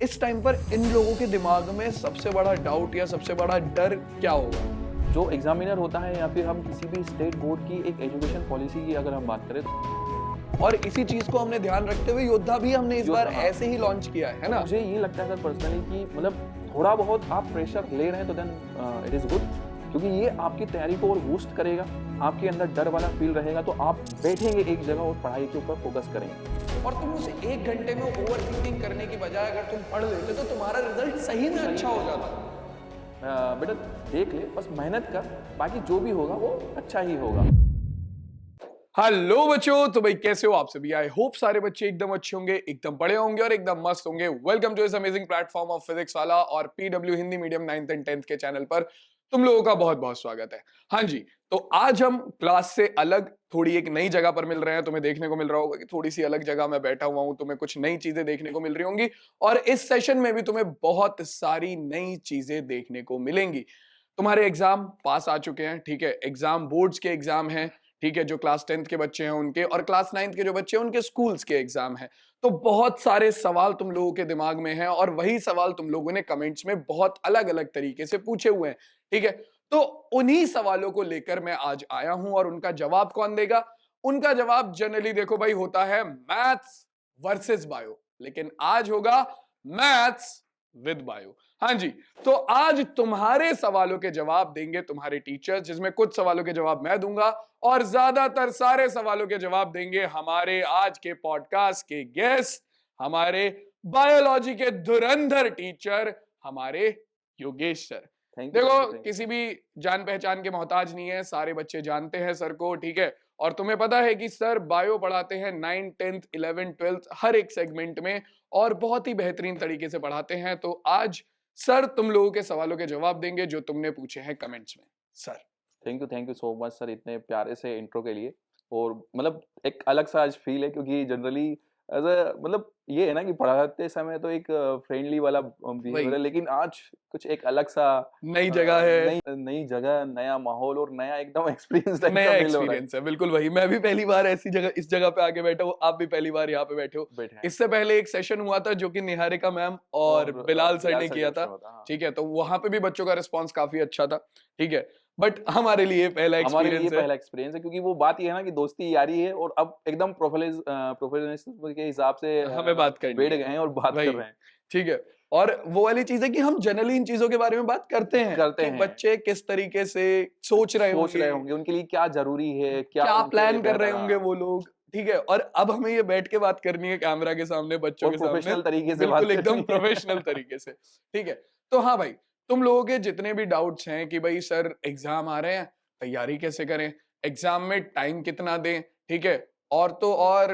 इस टाइम पर इन लोगों के दिमाग में सबसे बड़ा डाउट या सबसे बड़ा डर क्या होगा? जो एग्जामिनर होता है या फिर हम किसी भी स्टेट बोर्ड की एक एजुकेशन पॉलिसी की अगर हम बात करें तो और इसी चीज को हमने ध्यान रखते हुए योद्धा भी हमने इस बार योद्धा, ऐसे ही लॉन्च किया है ना? मुझे ये लगता है सर पर्सनली कि मतलब थोड़ा बहुत आप प्रेशर ले रहे हैं तो देन इट इज गुड, क्योंकि ये आपकी तैयारी को और बूस्ट करेगा। आपके अंदर डर वाला फील रहेगा तो आप बैठेंगे एक जगह और पढ़ाई के ऊपर फोकस करेंगे। और तुम उसे 1 घंटे में ओवर थिंकिंग करने की बजाय अगर तुम पढ़ लेते तो तुम्हारा रिजल्ट सही में अच्छा हो जाता। बेटा देख ले, बस मेहनत कर, बाकी जो भी होगा वो अच्छा ही होगा। हेलो बच्चों, तो भाई कैसे हो आप सभी? आई होप सारे बच्चे एकदम अच्छे होंगे, एकदम बड़े होंगे और एकदम मस्त होंगे। Welcome to this amazing platform of physics वाला और PW Hindi medium 9th and 10th के चैनल पर तुम लोगों का बहुत बहुत स्वागत है। हाँ जी, तो आज हम क्लास से अलग थोड़ी एक नई जगह पर मिल रहे हैं। तुम्हें देखने को मिल रहा होगा कि थोड़ी सी अलग जगह में बैठा हुआ हूं, तुम्हें कुछ नई चीजें देखने को मिल रही होंगी और इस सेशन में भी तुम्हें बहुत सारी नई चीजें देखने को मिलेंगी। तुम्हारे एग्जाम पास आ चुके हैं, ठीक है, एग्जाम बोर्ड्स के एग्जाम हैं, ठीक है, जो क्लास 10th के बच्चे हैं उनके, और क्लास 9th के जो बच्चे हैं उनके स्कूल्स के एग्जाम हैं। तो बहुत सारे सवाल तुम लोगों के दिमाग में हैं और वही सवाल तुम लोगों ने कमेंट्स में बहुत अलग अलग तरीके से पूछे हुए हैं, ठीक है। तो उन्हीं सवालों को लेकर मैं आज आया हूं और उनका जवाब कौन देगा? उनका जवाब जनरली देखो भाई होता है मैथ्स वर्सेस बायो, लेकिन आज होगा मैथ्स विद बायो। हाँ जी, तो आज तुम्हारे सवालों के जवाब देंगे तुम्हारे टीचर्स, जिसमें कुछ सवालों के जवाब मैं दूंगा और ज्यादातर सारे सवालों के जवाब देंगे हमारे आज के पॉडकास्ट के गेस्ट, हमारे बायोलॉजी के धुरंधर टीचर, हमारे योगेश सर। देखो, किसी भी जान पहचान के मोहताज नहीं है, सारे बच्चे जानते हैं सर को, ठीक है। और तुम्हें पता है कि सर बायो पढ़ाते हैं 9th 10th 11th 12th हर एक सेगमेंट में और बहुत ही बेहतरीन तरीके से पढ़ाते हैं। तो आज सर तुम लोगों के सवालों के जवाब देंगे जो तुमने पूछे हैं कमेंट्स में। Sir thank you so much sir, इतने प्यारे से इंट्रो के लिए। और मतलब एक अलग सा आज फील है, क्योंकि जनरली एज अ मतलब ये है ना कि पढ़ाते समय तो एक फ्रेंडली वाला बिहेवियर है, लेकिन आज कुछ एक अलग सा नई जगह है, नई जगह, नया माहौल और नया एकदम एक्सपीरियंस टाइप नया का फील हो रहा है। एक्सपीरियंस है, बिल्कुल वही। मैं भी पहली बार ऐसी जगह, इस जगह पे आके बैठा हूँ, आप भी पहली बार यहाँ पे बैठे हो। इससे पहले एक सेशन हुआ था जो कि निहारिका मैम और बिलाल सर ने किया था, ठीक है। तो वहां पे भी बच्चों का रिस्पॉन्स काफी अच्छा था, ठीक है। बट हमारे लिए पहला एक्सपीरियंस है, क्योंकि वो बात ये है ना कि दोस्ती यारी है और अब एकदम प्रोफेशनलिज्म के हिसाब से हमें बात करनी बैठ है, गए हैं और बात कर रहे हैं, ठीक है। और वो वाली चीज है कि हम जनरली इन चीजों के बारे में बात करते हैं। बच्चे किस तरीके से सोच रहे होंगे, उनके लिए क्या जरूरी है, क्या प्लान कर रहे होंगे वो लोग, ठीक है। और अब हमें ये बैठ के बात करनी है कैमरा के सामने, बच्चों के सामने, प्रोफेशनल तरीके से, बिल्कुल एकदम प्रोफेशनल तरीके से, ठीक है। तो हाँ भाई, तुम लोगों के जितने भी डाउट्स हैं कि भाई सर एग्जाम आ रहे हैं, तैयारी कैसे करें, एग्जाम में टाइम कितना दें, ठीक है। और तो और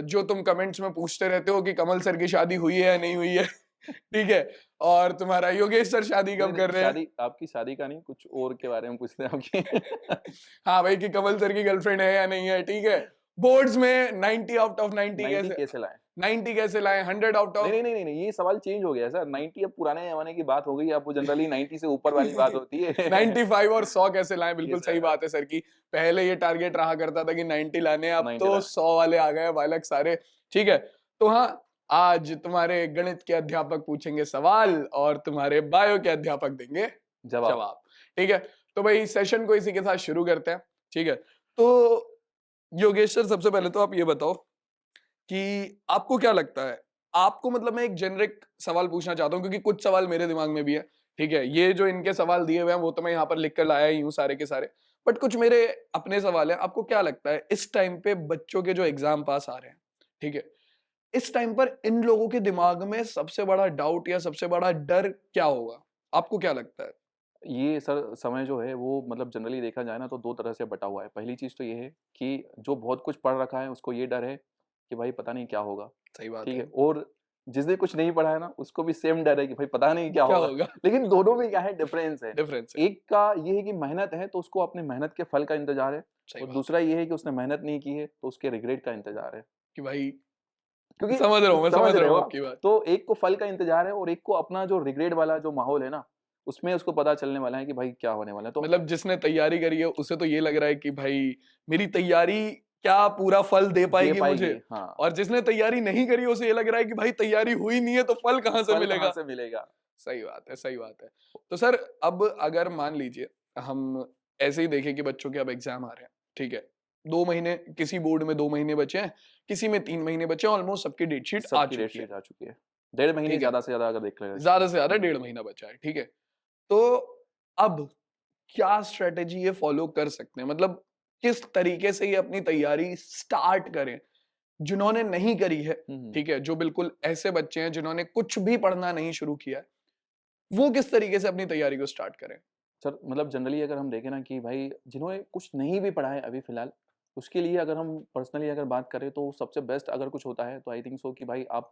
जो तुम कमेंट्स में पूछते रहते हो कि कमल सर की शादी हुई है या नहीं हुई है ठीक है। और तुम्हारा योगेश सर शादी कब कर रहे हैं? आपकी शादी का नहीं, कुछ और के बारे में पूछते हैं आपकी हाँ भाई, कि कमल सर की गर्लफ्रेंड है या नहीं है, ठीक है। बोर्ड्स में 90 आउट ऑफ 90 कैसे लाए, 90 कैसे लाए, 100 आउट ऑफ नहीं, ये सवाल चेंज हो गया सर। 90 अब पुराने जमाने की बात हो गई, अब वो जनरली 90 से ऊपर वाली बात होती है 95 और 100 कैसे लाए। बिल्कुल सही बात है सर की। पहले ये टारगेट रहा करता था कि 90 लाने, अब तो 100 वाले आ गए बालक सारे, ठीक है। तो हाँ, आज तुम्हारे गणित के अध्यापक पूछेंगे सवाल और तुम्हारे बायो के अध्यापक देंगे जवाब, ठीक है। तो भाई सेशन को इसी के साथ शुरू करते हैं, ठीक है। तो योगेश सर, सबसे पहले तो आप ये बताओ कि आपको क्या लगता है, आपको, मतलब मैं एक जेनरिक सवाल पूछना चाहता हूँ क्योंकि कुछ सवाल मेरे दिमाग में भी है, ठीक है। ये जो इनके सवाल दिए हुए हैं वो तो मैं यहाँ पर लिख कर लाया ही हूँ सारे के सारे, बट कुछ मेरे अपने सवाल हैं। आपको क्या लगता है इस टाइम पे बच्चों के जो एग्जाम पास आ रहे हैं, ठीक है, इस टाइम पर इन लोगों के दिमाग में सबसे बड़ा डाउट या सबसे बड़ा डर क्या होगा? आपको क्या लगता है? ये सर समय जो है वो मतलब जनरली देखा जाए ना तो दो तरह से बटा हुआ है। पहली चीज तो ये है कि जो बहुत कुछ पढ़ रखा है उसको ये डर है कि भाई पता नहीं क्या होगा, सही बात ठीक है। है। और जिसने कुछ नहीं पढ़ा है ना उसको भी सेम डर है कि भाई पता नहीं क्या होगा। लेकिन दोनों में क्या है, डिफरेंस है। एक का ये है कि मेहनत है तो उसको अपने मेहनत के फल का इंतजार है, और दूसरा ये है कि उसने मेहनत नहीं की है तो उसके रिग्रेट का इंतजार है कि भाई, क्योंकि समझ रहा हूँ आपकी बात। तो एक को फल का इंतजार है और एक को अपना जो रिग्रेट वाला जो माहौल है ना उसमें उसको पता चलने वाला है कि भाई क्या होने वाला है। तो मतलब जिसने तैयारी करी है उसे तो ये लग रहा है कि भाई मेरी तैयारी क्या पूरा फल दे पाएगी मुझे। हाँ। और जिसने तैयारी नहीं करी उसे ये लग रहा है कि भाई तैयारी हुई नहीं है तो फल कहाँ से मिलेगा। सही बात है, सही बात है। तो सर अब अगर मान लीजिए हम ऐसे ही देखें कि बच्चों के अब एग्जाम आ रहे हैं, ठीक है, 2 महीने, किसी बोर्ड में 2 महीने बचे हैं, किसी में 3 महीने बचे हैं, ऑलमोस्ट सबकी डेट शीट आ चुकी है। 1.5 महीने ज्यादा से ज्यादा अगर देख लें, ज्यादा से ज्यादा 1.5 महीना बचा है, ठीक है। तो अब क्या स्ट्रेटेजी ये फॉलो कर सकते हैं, मतलब किस तरीके से ये अपनी तैयारी स्टार्ट करें जिन्होंने नहीं करी है, ठीक है, जो बिल्कुल ऐसे बच्चे हैं जिन्होंने कुछ भी पढ़ना नहीं शुरू किया है, वो किस तरीके से अपनी तैयारी को स्टार्ट करें। सर मतलब जनरली अगर हम देखें ना कि भाई जिन्होंने कुछ नहीं भी पढ़ा है अभी फिलहाल, उसके लिए अगर हम पर्सनली अगर बात करें तो सबसे बेस्ट अगर कुछ होता है तो आई थिंक सो कि भाई आप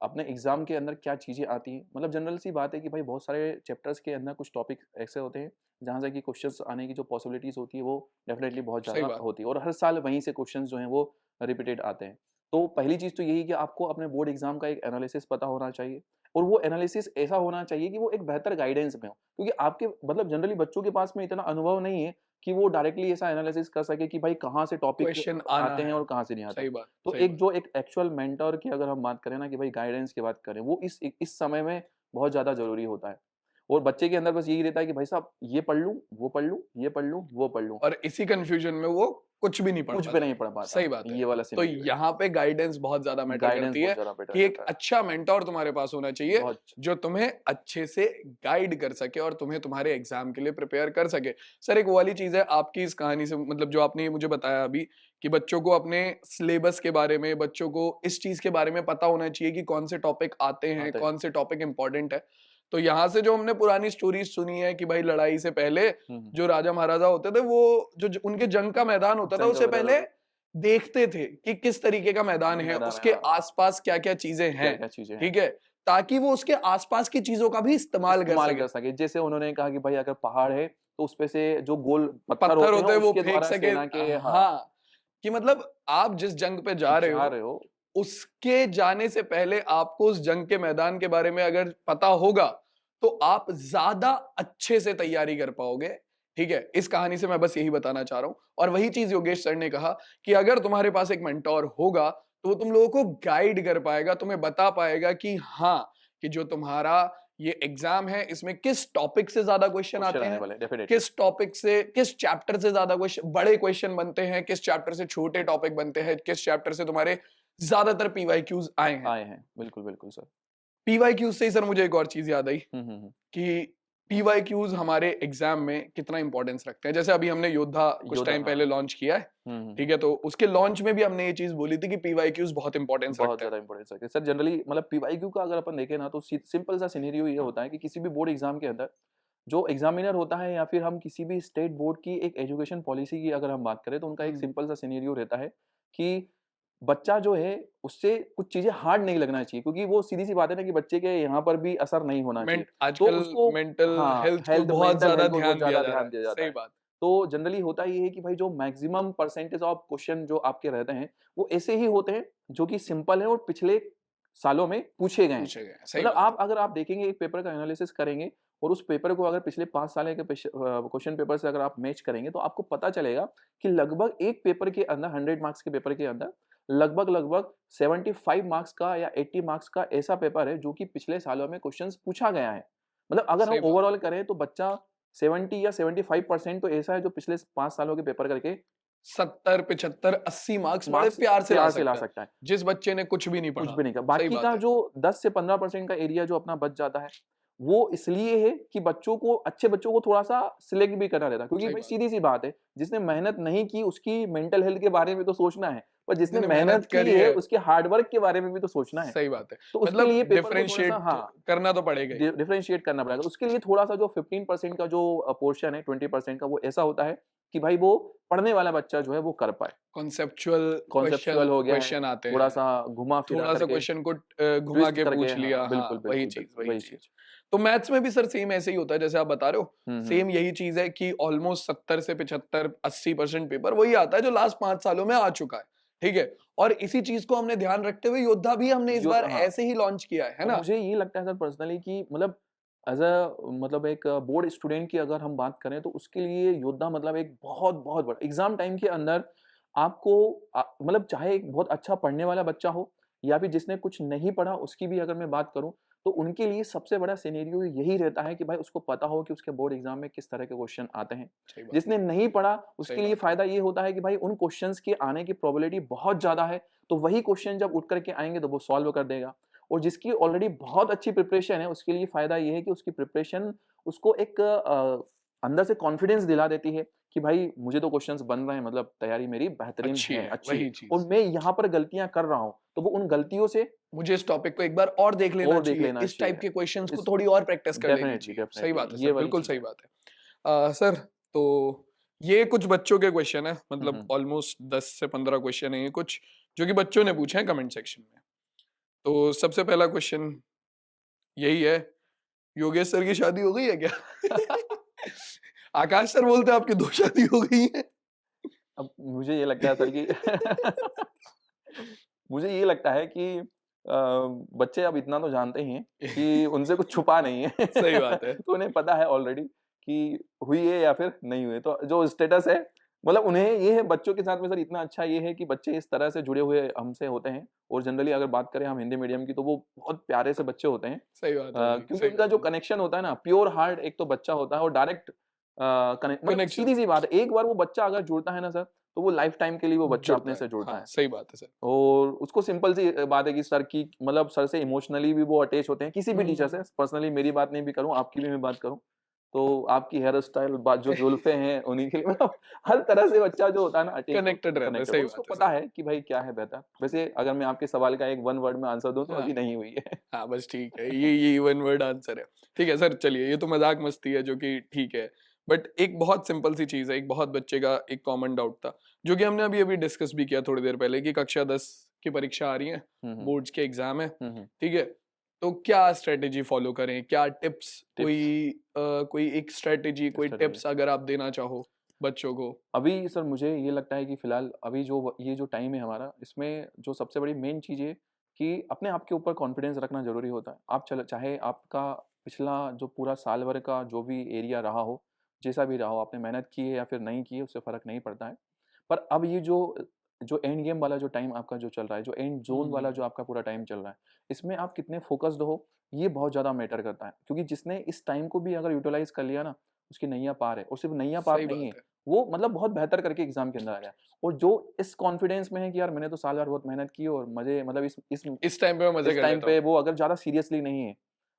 अपने एग्जाम के अंदर क्या चीज़ें आती हैं, मतलब जनरल सी बात है कि भाई बहुत सारे चैप्टर्स के अंदर कुछ टॉपिक ऐसे होते हैं जहाँ से कि क्वेश्चंस आने की जो पॉसिबिलिटीज होती है वो डेफिनेटली बहुत ज़्यादा होती है और हर साल वहीं से क्वेश्चंस जो हैं वो रिपीटेड आते हैं। तो पहली चीज़ तो यही कि आपको अपने बोर्ड एग्जाम का एक एनालिसिस पता होना चाहिए और वो एनालिसिस ऐसा होना चाहिए कि वो एक बेहतर गाइडेंस में हो, क्योंकि आपके मतलब जनरली बच्चों के पास में इतना अनुभव नहीं है कि वो डायरेक्टली ऐसा एनालिसिस कर सके कि भाई कहाँ से टॉपिक क्वेश्चन आते हैं और कहाँ से नहीं आते। सही बात, तो एक जो एक एक्चुअल मेंटर की अगर हम बात करें ना कि भाई गाइडेंस की बात करें, वो इस समय में बहुत ज़्यादा ज़रूरी होता है और बच्चे के अंदर बस यही रहता है कि भाई साहब ये पढ़ लूँ, वो पढ़ लूँ, ये पढ़ लूँ, वो पढ़ लूँ, और इसी कंफ्यूजन में वो कुछ भी नहीं पढ़ कुछ पाता। भी नहीं पढ़ पाता। सही बात है। ये वाला तो यहाँ पे गाइडेंस बहुत ज्यादा मैटर करती है कि एक अच्छा मेंटर तुम्हारे पास होना चाहिए जो तुम्हें अच्छे से गाइड कर सके और तुम्हें तुम्हारे एग्जाम के लिए प्रिपेयर कर सके। सर एक वो वाली चीज है आपकी इस कहानी से, मतलब जो आपने मुझे बताया अभी कि बच्चों को अपने सिलेबस के बारे में, बच्चों को इस चीज के बारे में पता होना चाहिए कि कौन से टॉपिक आते हैं, कौन से टॉपिक इंपॉर्टेंट है। तो यहाँ से जो हमने पुरानी स्टोरीज सुनी है कि भाई लड़ाई से पहले जो राजा महाराजा होते थे वो जो उनके जंग का मैदान होता था उससे पहले देखते थे कि किस तरीके का मैदान है, उसके आसपास क्या क्या चीजें हैं, ठीक है, ताकि वो उसके आसपास की चीजों का भी इस्तेमाल कर सके। जैसे उन्होंने कहा कि भाई अगर पहाड़ है तो उसपे से जो गोल पत्थर होते हैं वो फेंक सके। हाँ, कि मतलब आप जिस जंग पे जा रहे हो उसके जाने से पहले आपको उस जंग के मैदान के बारे में अगर पता होगा तो आप ज्यादा अच्छे से तैयारी कर पाओगे, ठीक है। इस कहानी से मैं बस यही बताना चाह रहा हूं। और वही चीज योगेश सर ने कहा कि अगर तुम्हारे पास एक मेंटोर होगा तो वो तुम लोगों को गाइड कर पाएगा, तुम्हें बता पाएगा कि हाँ, कि जो तुम्हारा ये एग्जाम है इसमें किस टॉपिक से ज्यादा क्वेश्चन आते हैं, किस टॉपिक से, किस चैप्टर से ज्यादा क्वेश्चन, बड़े क्वेश्चन बनते हैं, किस चैप्टर से छोटे टॉपिक बनते हैं, किस चैप्टर से तुम्हारे ज्यादातर पीवाईक्यूज आए हैं। बिल्कुल बिल्कुल सर। पीवाईक्यूज से ही सर मुझे एक और चीज याद आई कि पीवाईक्यूज हमारे एग्जाम में कितना इंपॉर्टेंस रखते हैं। जैसे अभी हमने योद्धा कुछ टाइम पहले लॉन्च किया है, ठीक है, तो उसके लॉन्च में भी हमने ये चीज बोली थी कि पीवाईक्यूज बहुत इंपॉर्टेंस रखते हैं। सर जनरली मतलब पीवाईक्यू का अगर अपन देखें ना तो सिंपल सा सिनेरियो ये होता है कि किसी भी बोर्ड एग्जाम के अंदर जो एग्जामिनर होता है या फिर हम किसी भी स्टेट बोर्ड की एक एजुकेशन पॉलिसी की अगर हम बात करें तो उनका एक सिंपल सा सिनेरियो रहता है कि बच्चा जो है उससे कुछ चीजें हार्ड नहीं लगना चाहिए, क्योंकि वो सीधी सी बात है ना कि बच्चे के यहाँ पर भी असर नहीं होना चाहिए। आजकल तो उसको मेंटल हेल्थ को बहुत ज्यादा ध्यान दिया जाता है। तो जनरली होता ये है कि भाई जो मैक्सिमम परसेंटेज ऑफ क्वेश्चन जो आपके रहते हैं वो ऐसे ही होते हैं जो कि सिंपल है और पिछले सालों में पूछे गए हैं। मतलब अगर आप देखेंगे एक पेपर का एनालिसिस करेंगे और उस पेपर को अगर पिछले 5 साल के क्वेश्चन पेपर से अगर आप मैच करेंगे तो आपको पता चलेगा कि लगभग एक पेपर के अंदर 100 मार्क्स के पेपर के अंदर लगभग 75 मार्क्स का या 80 मार्क्स का ऐसा पेपर है जो कि पिछले सालों में क्वेश्चंस पूछा गया है। मतलब अगर हम ओवरऑल करें तो बच्चा 70 या 75% तो ऐसा है जो पिछले 5 सालों के पेपर करके 70, 75, 80 मार्क्स बड़े प्यार से ला सकता है जिस बच्चे ने कुछ भी नहीं पढ़ा। बाकी का जो 10 से 15% का एरिया जो अपना बच जाता है वो इसलिए है कि बच्चों को, अच्छे बच्चों को थोड़ा सा सिलेक्ट भी करना रहता है, क्योंकि भाई सीधी सी बात है जिसने मेहनत नहीं की उसकी मेंटल हेल्थ के बारे में तो सोचना है, पर जिसने मेहनत की है उसके हार्डवर्क के बारे में भी तो सोचना है। सही बात है। तो उसके लिए डिफरेंशिएट करना तो पड़ेगा, डिफरेंशिएट करना पड़ेगा। उसके लिए थोड़ा सा जो 15% का जो पोर्शन है 20% का वो ऐसा होता है कि भाई वो पढ़ने वाला बच्चा जो है वो कर पाए। कॉन्सेप्चुअल हो गया, क्वेश्चन आते हैं, थोड़ा सा घुमा फिरा, थोड़ा सा क्वेश्चन को घुमा के पूछ लिया। बिल्कुल वही चीज। तो मैथ्स में भी सर सेम ऐसे ही होता है जैसे आप बता रहे हो, सेम यही चीज है कि ऑलमोस्ट 70 से 75, 80% पेपर वही आता है जो लास्ट 5 सालों में आ चुका है, ठीक है। और इसी चीज को हमने ध्यान रखते हुए योद्धा भी हमने इस बार ऐसे ही लॉन्च किया है ना। मुझे ये लगता है सर पर्सनली कि मतलब एज अ मतलब एक बोर्ड स्टूडेंट की अगर हम बात करें तो उसके लिए योद्धा मतलब एक बहुत बहुत बड़ा एग्जाम टाइम के अंदर आपको मतलब चाहे एक बहुत अच्छा पढ़ने वाला बच्चा हो या फिर जिसने कुछ नहीं पढ़ा, उसकी भी अगर मैं बात करूँ, तो उनके लिए सबसे बड़ा सिनेरियो यही रहता है कि भाई उसको पता हो कि उसके बोर्ड एग्जाम में किस तरह के क्वेश्चन आते हैं। सही बात जिसने नहीं पढ़ा उसके लिए बात है। फायदा ये होता है कि भाई उन क्वेश्चंस के आने की प्रोबेबिलिटी बहुत ज्यादा है, तो वही क्वेश्चन जब उठ करके आएंगे तो वो सॉल्व कर देगा। और जिसकी ऑलरेडी बहुत अच्छी प्रिपरेशन है उसके लिए फायदा ये है कि उसकी प्रिपरेशन उसको एक अंदर से कॉन्फिडेंस दिला देती है कि भाई मुझे तो क्वेश्चंस बन रहे हैं, मतलब तैयारी मेरी बेहतरीन अच्छी है, है, अच्छी वही है। चीज़। और मैं यहाँ पर गलतियाँ कर रहा हूँ, तो वो उन गलतियों से मुझे इस टॉपिक को एक बार और देख लेना और देख चाहिए, लेना इस टाइप चाहिए। के क्वेश्चंस को इस थोड़ी और प्रैक्टिस कर लेनी डेफ़िनेटली, चाहिए। सही बात है डेफ़िनेटली सर, ये वाली बिल्कुल चीज़ सही है। बात है। सर तो ये कुछ बच्चों के क्वेश्चन है, हुँ, मतलब हुँ। ऑलमोस्ट 10 से 15 क्वेश्चन है ये कुछ, जो कि बच्चों ने पूछे हैं कमेंट सेक्शन में। तो सबसे पहला क्वेश्चन यही है, योगेश सर की शादी हो गई है क्या? आकाश सर बोलते हैं आपकी 2 शादी हो गई हैं। अब मुझे ये लगता है सर कि मुझे ये लगता है कि बच्चे अब इतना तो जानते ही हैं कि उनसे कुछ छुपा नहीं है। सही बात है। तो उन्हें पता है ऑलरेडी कि हुई है या फिर नहीं हुई है। तो जो स्टेटस है, मतलब उन्हें ये है, बच्चों के साथ में सर इतना अच्छा ये है कि बच्चे इस तरह से जुड़े हुए हमसे होते हैं। और जनरली अगर बात करें हम हिंदी मीडियम की, तो वो बहुत प्यारे से बच्चे होते हैं। सही बात है भाई, क्योंकि सही उनका बात जो है। कनेक्शन होता है ना, प्योर हार्ट एक तो बच्चा होता है और डायरेक्ट कनेक्ट, मतलब कनेक्शन सीधी-सी बात है, एक बार वो बच्चा अगर जुड़ता है ना सर, तो वो लाइफ टाइम के लिए वो बच्चा जुड़ता अपने है। से जुड़ता हाँ, है। सही बात है सर। और उसको सिंपल सी बात है कि सर की, मतलब सर से इमोशनली भी वो अटैच होते हैं, किसी भी टीचर से। हुँ। पर्सनली मेरी बात नहीं भी करूँ, आपकी भी मैं बात करूँ, तो आपकी हेयर स्टाइल, बात जो जुल्फ़े हैं उन्हीं के लिए, मतलब हर तरह से बच्चा जो होता है ना अटैच कनेक्टेड रहता है, कनेक्टेड, सही और उसको बात है पता सर। है कि भाई क्या है बेहतर। वैसे अगर मैं आपके सवाल का एक वन वर्ड में आंसर दूँ तो हाँ, अभी नहीं हुई है। हाँ, बस ठीक है। ये वन वर्ड आंसर है। ठीक है सर, चलिए ये तो मज़ाक मस्ती है जो कि ठीक है। बट एक बहुत सिंपल सी चीज़ है, एक बहुत बच्चे का एक कॉमन डाउट था, जो कि हमने अभी-अभी डिस्कस भी किया थोड़ी देर पहले कि कक्षा 10 की परीक्षा आ रही है, हुँ, हुँ। बोर्ड्स के एग्ज़ाम है, हुँ, हुँ। ठीक है? तो क्या स्ट्रैटेजी फ़ॉलो करें? क्या टिप्स, टिप्स, कोई एक स्ट्रैटेजी, कोई स्ट्रैटेजी। टिप्स अगर आप देना चाहो बच्चों को? अभी सर मुझे ये लगता है कि फ़िलहाल अभी ये जो टाइम है हमारा, इसमें जो सबसे बड़ी मेन चीज़ है कि अपने आप के ऊपर कॉन्फिडेंस रखना ज़रूरी होता है। आप चाहे आपका पिछला जो पूरा साल भर का जो भी एरिया रहा हो, जैसा भी रहा हो, आपने मेहनत की है या फिर नहीं की है, उससे फ़र्क नहीं पड़ता है। पर अब ये जो एंड गेम वाला जो टाइम आपका जो चल रहा है, जो एंड ज़ोन वाला जो हुँ, आपका पूरा टाइम चल रहा है, इसमें आप कितने फ़ोकस्ड हो, ये बहुत ज़्यादा मैटर करता है। क्योंकि जिसने इस टाइम को भी अगर यूटिलाइज़ कर लिया ना, उसकी नैया पार है। और सिर्फ़ नैया पार सही नहीं बात है, है। वो मतलब बहुत बेहतर करके एग्ज़ाम के अंदर आ गया। और जो इस कॉन्फिडेंस में है कि यार मैंने तो साल भर बहुत मेहनत की और मज़े, मतलब इस टाइम पे मैं मज़े इस कर टाइम लेता हूँ। पे वो अगर ज़्यादा सीरियसली नहीं है।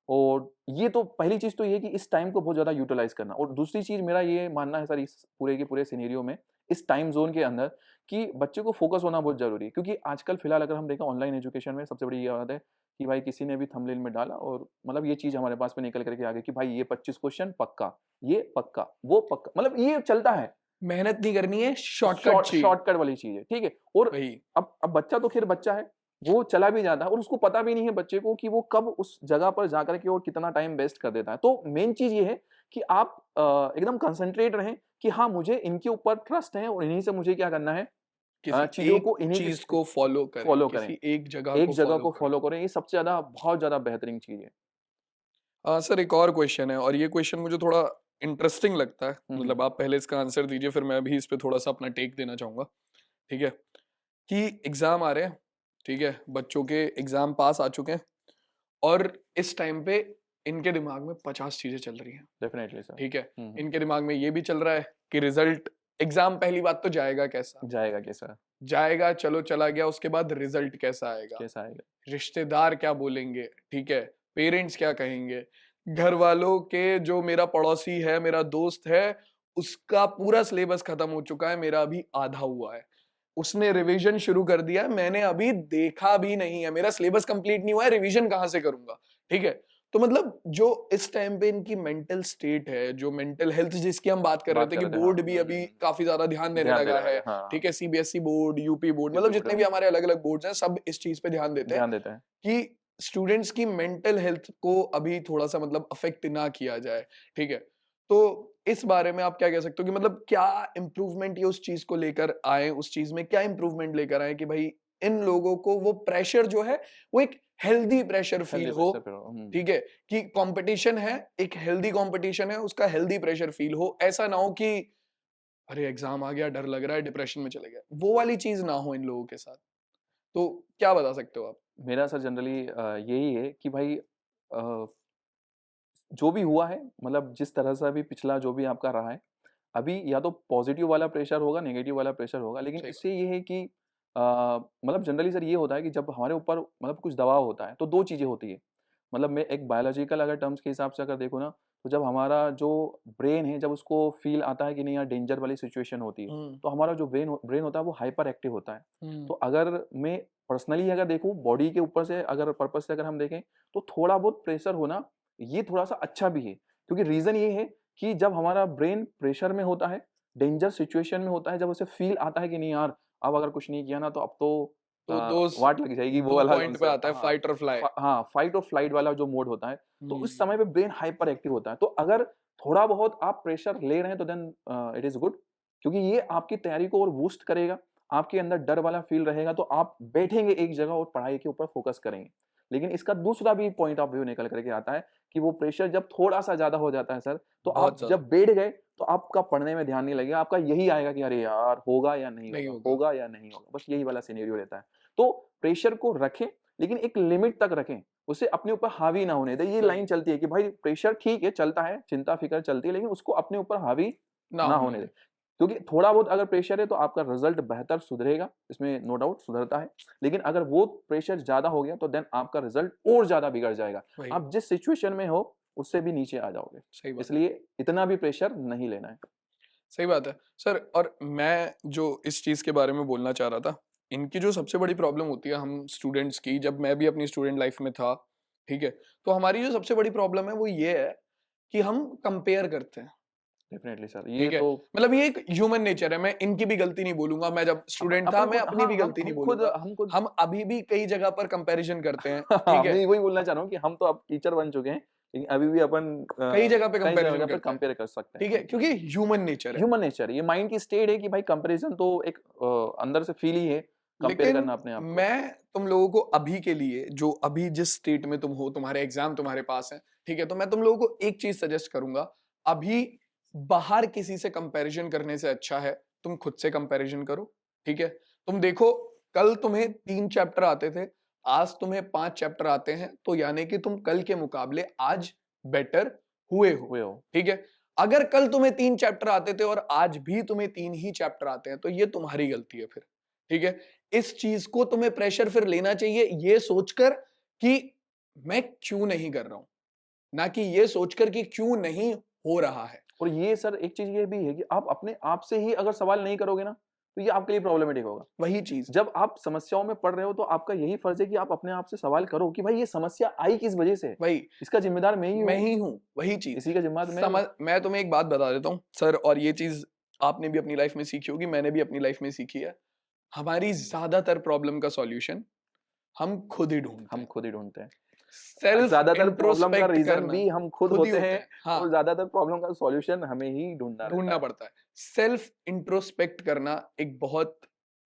और ये तो पहली चीज़ तो ये है कि इस टाइम को बहुत ज़्यादा यूटिलाइज़ करना। और दूसरी चीज़ मेरा ये मानना है सर, इस पूरे के पूरे सिनेरियो में, इस टाइम ज़ोन के अंदर, कि बच्चे को फ़ोकस होना बहुत ज़रूरी है। क्योंकि आजकल फ़िलहाल अगर हम देखें ऑनलाइन एजुकेशन में, सबसे बड़ी ये बात है कि भाई किसी ने भी थंबनेल में डाला और मतलब ये चीज़ हमारे पास में निकल कर के आ गई कि भाई ये 25 क्वेश्चन पक्का, ये पक्का, वो पक्का, मतलब ये चलता है। मेहनत नहीं करनी है, शॉर्टकट चाहिए। शॉर्टकट वाली चीज़ है, ठीक है? और वही, अब बच्चा तो ख़ैर बच्चा है, वो चला भी जाता है और उसको पता भी नहीं है बच्चे को कि वो कब उस जगह पर जाकर के और कितना टाइम वेस्ट कर देता है। तो मेन चीज़ ये है कि आप एकदम कंसंट्रेट रहें कि हाँ, मुझे इनके ऊपर ट्रस्ट है और इन्हीं से मुझे क्या करना है, किसी चीज़ों एक को इन्हीं के चीज़ को फ़ॉलो करें, फ़ॉलो करें। किसी एक जगह एक को जगह फ़ॉलो को करें। फ़ॉलो करें, ये सबसे ज़्यादा, बहुत ज़्यादा बेहतरीन चीज़ है। सर एक और क्वेश्चन है और ये क्वेश्चन मुझे थोड़ा इंटरेस्टिंग लगता है, हुँ, हुँ। मतलब आप पहले इसका आंसर दीजिए फिर मैं भी इस पे थोड़ा-सा अपना टेक देना चाहूँगा, ठीक है? कि एग्ज़ाम आ रहे हैं, ठीक है? बच्चों के एग्ज़ाम पास आ चुके हैं और इस टाइम पे इनके दिमाग में 50 चीज़ें चल रही हैं, डेफ़िनिटली सर। ठीक है? हुँ, हुँ। इनके दिमाग में ये भी चल रहा है कि रिज़ल्ट, एग्ज़ाम पहली बात तो जाएगा कैसा? जाएगा कैसा? जाएगा, चलो चला गया, उसके बाद रिज़ल्ट कैसा आएगा? कैसा आएगा? रिश्तेदार क्या बोलेंगे, ठीक है? पेरेंट्स क्या कहेंगे? घर वालों के, जो मेरा पड़ोसी है, मेरा दोस्त है, उसका पूरा सिलेबस खत्म हो चुका है, मेरा अभी आधा हुआ है। उसने रिवीजन शुरू कर दिया है, मैंने अभी देखा भी नहीं है, मेरा सिलेबस कंप्लीट नहीं हुआ है, रिवीजन कहाँ से करूँगा? ठीक है? तो मतलब जो इस टाइम पे इनकी मेंटल स्टेट है, जो मेंटल हेल्थ जिसकी हम बात कर रहे बात थे कर कि रहे थे, हाँ। बोर्ड भी हुँ, अभी हुँ, हुँ। काफ़ी ज़्यादा ध्यान देने ध्यान लगा देने है, लगे, हाँ, ठीक हाँ। है? सीबीएसई बोर्ड, यूपी बोर्ड, मतलब यूपी बोर्ड, जितने भी हमारे अलग-अलग बोर्ड्स हैं, सब इस चीज़ पे ध्यान देते हैं ध्यान देते हैं। कि स्टूडेंट्स की मेंटल हेल्थ को अभी थोड़ा-सा मतलब अफेक्ट ना किया जाए, ठीक है? तो इस बारे में आप क्या कह सकते हो कि मतलब क्या इम्प्रूवमेंट ये उस चीज़ को लेकर आएँ, उस चीज़ में क्या इम्प्रूवमेंट लेकर आएँ कि भाई इन लोगों को वो प्रेशर जो है, वो एक हेल्दी प्रेशर फ़ील हेल्दी हो, प्रेशर पे रहो। हुँ। ठीक है? कि कॉम्पिटिशन है, एक हेल्दी कॉम्पिटिशन है, उसका हेल्दी प्रेशर फ़ील हो। ऐसा ना हो कि अरे एग्जाम आ गया, डर लग रहा है, डिप्रेशन में चले गए, वो वाली चीज ना हो इन लोगों के साथ। तो क्या बता सकते हो आप? मेरा सर जनरली यही है कि भाई जो भी हुआ है, मतलब जिस तरह से अभी पिछला जो भी आपका रहा है, अभी या तो पॉजिटिव वाला प्रेशर होगा, नेगेटिव वाला प्रेशर होगा, लेकिन सही इससे ये है कि मतलब जनरली सर ये होता है कि जब हमारे ऊपर मतलब कुछ दबाव होता है तो दो चीज़ें होती है। मतलब मैं एक बायोलॉजिकल अगर टर्म्स के हिसाब से अगर देखूँ ना, तो जब हमारा जो ब्रेन है, जब उसको फील आता है कि नहीं यार डेंजर वाली सिचुएशन होती है, हम्म तो हमारा जो ब्रेन होता है वो हाइपर एक्टिव होता है। हम्म तो अगर मैं पर्सनली अगर देखूँ, बॉडी के ऊपर से अगर पर्पस से अगर हम देखें, तो थोड़ा बहुत प्रेशर होना ये थोड़ा-सा अच्छा भी है। क्योंकि रीज़न ये है कि जब हमारा ब्रेन प्रेशर में होता है, डेंजर सिचुएशन में होता है, जब उसे फ़ील आता है कि नहीं यार, अब अगर कुछ नहीं किया ना तो अब तो तो दोस्त वाट लग जाएगी, वो दो वाला पॉइंट पे कॉन्सेप्ट। आता है, हाँ, फाइट और फ्लाई। हाँ, फाइट और फ्लाइट वाला जो मोड होता है, तो उस हम्म समय पे ब्रेन हाइपर एक्टिव होता है। तो अगर थोड़ा बहुत आप प्रेशर ले रहे हैं तो देन इट इज़ गुड, क्योंकि ये आपकी तैयारी को और बूस्ट करेगा, आपके अंदर डर वाला फ़ील रहेगा, तो आप बैठेंगे एक जगह और पढ़ाई के ऊपर फ़ोकस करेंगे। लेकिन इसका दूसरा भी पॉइंट ऑफ व्यू निकल कर के आता है कि वो प्रेशर जब थोड़ा-सा ज़्यादा हो जाता है सर, तो बहुत आप ज्यादा जब बैठ गए, तो आपका पढ़ने में ध्यान नहीं लगेगा, आपका यही आएगा कि अरे यार! होगा या नहीं नहीं होगा, होगा। होगा या नहीं होगा, बस यही वाला सिनेरियो रहता है। तो प्रेशर को रखें, लेकिन एक लिमिट तक रखें, उसे अपने ऊपर हावी ना होने दें। ये सही, लाइन चलती है कि भाई प्रेशर ठीक है, चलता है, चिंता-फ़िक्र चलती है, लेकिन उसको अपने ऊपर हावी ना ना होने होने दे। दें। क्योंकि थोड़ा बहुत अगर प्रेशर है तो आपका रिज़ल्ट बेहतर सुधरेगा, इसमें नो डाउट सुधरता है। लेकिन अगर वो प्रेशर ज़्यादा हो गया तो देन आपका रिज़ल्ट और ज़्यादा बिगड़ जाएगा। वही, आप जिस सिचुएशन में हो, उससे भी नीचे आ जाओगे। सही बात, इसलिए इतना भी प्रेशर नहीं लेना है। सही बात है सर। और मैं जो इस चीज के बारे में बोलना चाह रहा था, इनकी जो सबसे बड़ी प्रॉब्लम होती है हम स्टूडेंट्स की, जब मैं भी अपनी स्टूडेंट लाइफ में था, ठीक है, तो हमारी जो सबसे बड़ी प्रॉब्लम है वो ये है कि हम कंपेयर करते हैं। डेफ़िनिटली सर, ये ठीक है, तो मतलब ये एक ह्यूमन नेचर है, मैं इनकी भी गलती नहीं बोलूंगा, मैं जब स्टूडेंट था अपन मैं खुद अपनी हाँ, भी गलती नहीं बोलूंगा। हम खुद हम अभी भी कई जगह पर कंपैरिजन करते हैं, हाँ, ठीक है, मैं वही बोलना चाह रहा हूँ कि हम तो अब टीचर बन चुके हैं, लेकिन अभी भी अपन कई जगह पे कई कंपैरिजन जगह पे करते हैं, कंपेयर कर सकते हैं ठीक है, अपन क्योंकि चीज़ें। ह्यूमन नेचर है। ह्यूमन नेचर, ये माइंड की स्टेट है कि भाई कंपैरिज़न तो एक अंदर से फील ही है, कंपेयर लेकिन करना अपने आप को। मैं तुम लोगों को अभी के लिए, जो अभी जिस स्टेट में तुम हो, तुम्हारे एग्जाम तुम्हारे पास है, ठीक है, तो मैं तुम लोगों को एक चीज सजेस्ट करूंगा। अभी बाहर किसी से कंपैरिजन करने से अच्छा है तुम खुद से कंपैरिजन करो, ठीक है। तुम देखो, कल तुम्हें 3 चैप्टर आते थे, आज तुम्हें 5 चैप्टर आते हैं, तो यानी कि तुम कल के मुकाबले आज बेटर हुए हो, हुए हो। ठीक है। अगर कल तुम्हें 3 चैप्टर आते थे और आज भी तुम्हें 3 ही चैप्टर आते हैं, तो ये तुम्हारी गलती है फिर, ठीक है। इस चीज को तुम्हें प्रेशर फिर लेना चाहिए ये सोचकर कि मैं क्यों नहीं कर रहा हूं, ना कि ये सोचकर कि क्यों नहीं हो रहा है। और ये सर एक चीज़ ये भी है कि आप अपने आप से ही अगर सवाल नहीं करोगे ना, तो ये आपके लिए प्रॉब्लमेटिक होगा। वही चीज, जब आप समस्याओं में पड़ रहे हो तो आपका यही फर्ज़ है कि आप अपने आप से सवाल करो कि भाई ये समस्या आई किस वजह से है? वही इसका ज़िम्मेदार मैं ही मैं हूँ, ही हूं, वही चीज। इसी का ज़िम्मेदार मैं ही समझ, हूँ। मैं तुम्हें एक बात बता देता हूं सर, और ये चीज आपने भी अपनी लाइफ में सीखी होगी, मैंने भी अपनी लाइफ में सीखी है। हमारी ज्यादातर प्रॉब्लम का सॉल्यूशन हम खुद ही ढूंढते हम हैं। खुद ही ढूँढते हैं। सेल्फ ज़्यादातर प्रॉब्लम का इंट्रोस्पेक्ट रीज़न करना भी हम खुद खुद ही होते होते हैं हैं, हाँ, और ज़्यादातर प्रॉब्लम का सॉल्यूशन हमें ही ढूँढना रहता ढूंढना है। पड़ता है। सेल्फ इंट्रोस्पेक्ट करना एक बहुत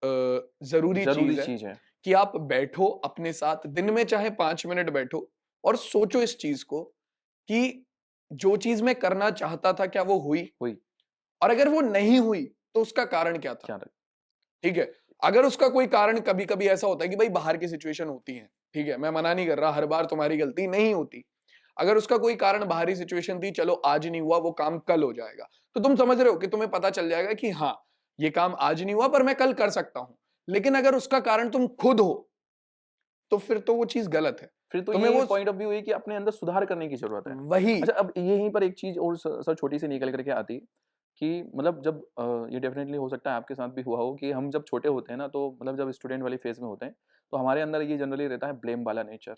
जरूरी ज़रूरी चीज है चीज़ है। कि आप बैठो अपने साथ, दिन में चाहे 5 मिनट बैठो और सोचो इस चीज को कि जो चीज मैं करना चाहता था क्या वो हुई, हुई, और अगर वो नहीं हुई तो उसका कारण क्या था, क्या रहे ठीक है। अगर उसका कोई कारण, कभी कभी ऐसा होता है कि भाई बाहर की सिचुएशन होती है, ठीक है, मैं मना नहीं कर रहा, हर बार तुम्हारी गलती नहीं होती। अगर उसका कोई कारण बाहरी सिचुएशन थी, चलो आज नहीं हुआ, वो काम कल हो जाएगा, तो तुम समझ रहे हो कि तुम्हें पता चल जाएगा कि हाँ ये काम आज नहीं हुआ पर मैं कल कर सकता हूं। लेकिन अगर उसका कारण तुम खुद हो, तो फिर तो वो चीज गलत है। फिर तो तुम्हें ये वो पॉइंट ऑफ व्यू है कि अपने अंदर सुधार करने की ज़रूरत है। वही, अच्छा, अब यहीं पर एक चीज़ और सर छोटी सी निकल कर के आती है कि मतलब जब ये डेफ़िनेटली हो सकता है आपके साथ भी हुआ हो कि हम जब छोटे होते हैं ना, तो मतलब जब स्टूडेंट वाली फ़ेज़ में होते हैं, तो हमारे अंदर ये जनरली रहता है ब्लेम वाला नेचर।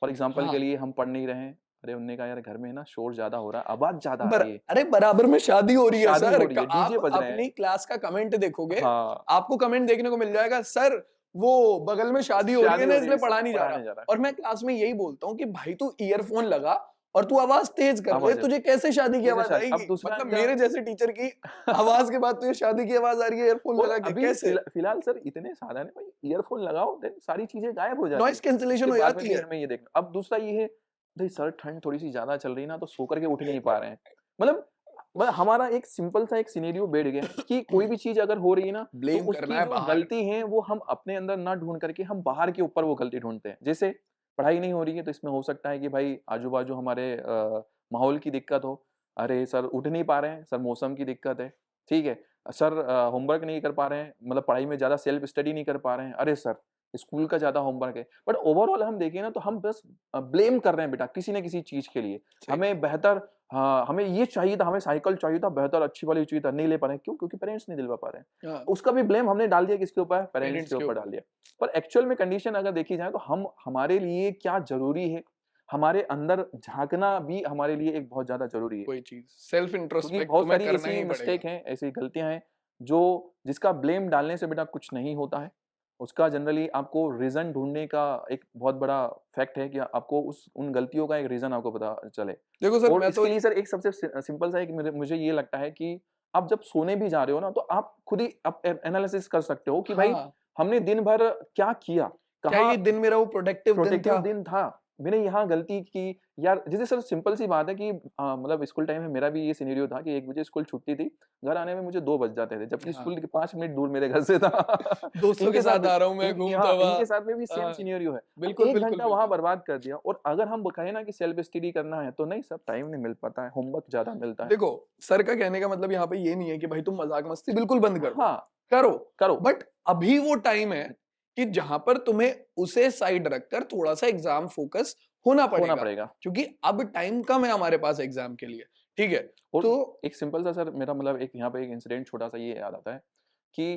फॉर एग्ज़ाम्पल के हाँ, लिए हम पढ़ नहीं रहे हैं, अरे उनने कहा यार घर में ना शोर ज़्यादा हो रहा है, आवाज़ ज़्यादा आ रही है, अरे बराबर में शादी हो रही है शादी सर, हो रही है, डीजे आप बज रहे हैं। अपनी क्लास का कमेंट देखोगे, हाँ, आपको कमेंट देखने को मिल जाएगा, सर वो बगल में शादी हो रही है शादी ना हो रही है इसलिए इसलिए पढ़ा नहीं जा रहा। पढ़ाने जा रहा है। और मैं क्लास में यही बोलता हूँ कि भाई तू ईयरफोन लगा और तू आवाज तेज कर ले, आवाज़ है, तुझे कैसे शादी की कैसे आवाज शादी अब आएगी? दूसरा मतलब क्या मेरे जैसे टीचर की आवाज के बाद तुझे शादी की आवाज आ रही है ईयरफोन और लगा के, अभी कैसे? फिलहाल सर इतने साधन है भाई, ईयरफ़ोन लगाओ देन सारी चीज़ें गायब हो जाती नॉइस है। कैंसिलेशन उसके हो बाद में जाती भी है। हमें ये देखना अब दूसरा ये है, भई सर ठंड थोड़ी-सी ज़्यादा चल रही है ना तो सो कर के उठ नहीं पा रहे हैं। मतलब हमारा एक सिंपल सा एक सिनेरियो बैठ गया कि कोई भी चीज अगर हो रही है ना, ब्लेम तो करना उसकी है जो बाहर। गलती है वो हम अपने अंदर ना ढूंढ करके हम बाहर के ऊपर वो गलती ढूंढते हैं। जैसे पढ़ाई नहीं हो रही है तो इसमें हो सकता है कि भाई आजू बाजू हमारे माहौल की दिक्कत हो, अरे सर उठ नहीं पा रहे हैं, सर मौसम की दिक्कत है, ठीक है, सर होमवर्क नहीं कर पा रहे हैं, मतलब पढ़ाई में ज्यादा सेल्फ स्टडी नहीं कर पा रहे हैं, अरे सर स्कूल का ज्यादा होमवर्क है। बट ओवरऑल हम देखें ना तो हम बस ब्लेम कर रहे हैं बेटा किसी न किसी चीज के लिए। हमें बेहतर, हाँ हमें ये चाहिए था, हमें साइकिल चाहिए था, बेहतर अच्छी वाली चाहिए था, नहीं ले पा रहे हैं, क्यों? क्योंकि पेरेंट्स नहीं दिलवा पा रहे हैं। हाँ, उसका भी ब्लेम हमने डाल दिया किसके ऊपर? पेरेंट्स पेरेंट्स के के ऊपर ऊपर। डाल दिया। पर एक्चुअल में कंडीशन अगर देखी जाए तो हम हमारे लिए क्या जरूरी है, हमारे अंदर झांकना भी हमारे लिए एक बहुत ज्यादा जरूरी है। कोई चीज सेल्फ क्योंकि इंट्रोस्पेक्ट बहुत तुम्हें सारी करना ऐसी ही मिस्टेक पड़ेगा। हैं, ऐसी गलतियां हैं जो जिसका ब्लेम डालने से बेटा कुछ नहीं होता है। उसका जनरली आपको रीजन ढूंढने का एक बहुत बड़ा फैक्ट है कि आपको उस उन गलतियों का एक रीजन आपको पता चले। देखो सर, और मैं तो इसके लिए सर एक सबसे सिंपल सा एक मुझे ये लगता है कि आप जब सोने भी जा रहे हो ना तो आप खुद ही आप एनालिसिस कर सकते हो कि भाई हाँ, हमने दिन भर क्या किया, क्या कहाँ ये दिन मेरा वो प्रोडक्टिव दिन प्रोटेक्टिव था? दिन था, मैंने यहाँ गलती की यार। जैसे सर सिंपल सी बात है कि मतलब स्कूल टाइम में मेरा भी ये सिनेरियो था कि 1 बजे स्कूल छुट्टी थी, घर आने में मुझे 2 बज जाते थे, जबकि हाँ, स्कूल के 5 मिनट दूर मेरे घर से था। दोस्तों के इनके साथ साथ भी आ रहा हूँ मैं घूमता हाँ, हुआ। इनके साथ में भी सेम हाँ, सिनेरियो है। अब बिल्कुल 1 बिल्कुल घंटा वहाँ बिल्कुल। बर्बाद कर दिया, और अगर हम कहें ना कि सेल्फ स्टडी करना है तो नहीं सर, टाइम नहीं मिल पाता है, होमवर्क ज़्यादा मिलता है। देखो, सर का कहने का मतलब यहाँ पे ये नहीं है कि भाई तुम मजाक मस्ती बिल्कुल बंद कर दो, हाँ, करो, करो। बट अभी वो टाइम है कि जहां पर तुम्हें उसे साइड रखकर थोड़ा सा एग्जाम फोकस होना होना पड़ेगा, पड़ेगा। क्योंकि अब टाइम कम है हमारे पास एग्जाम के लिए। ठीक है, और तो एक सिंपल सा सर मेरा मतलब एक यहाँ पे एक इंसिडेंट छोटा-सा ये याद आता है कि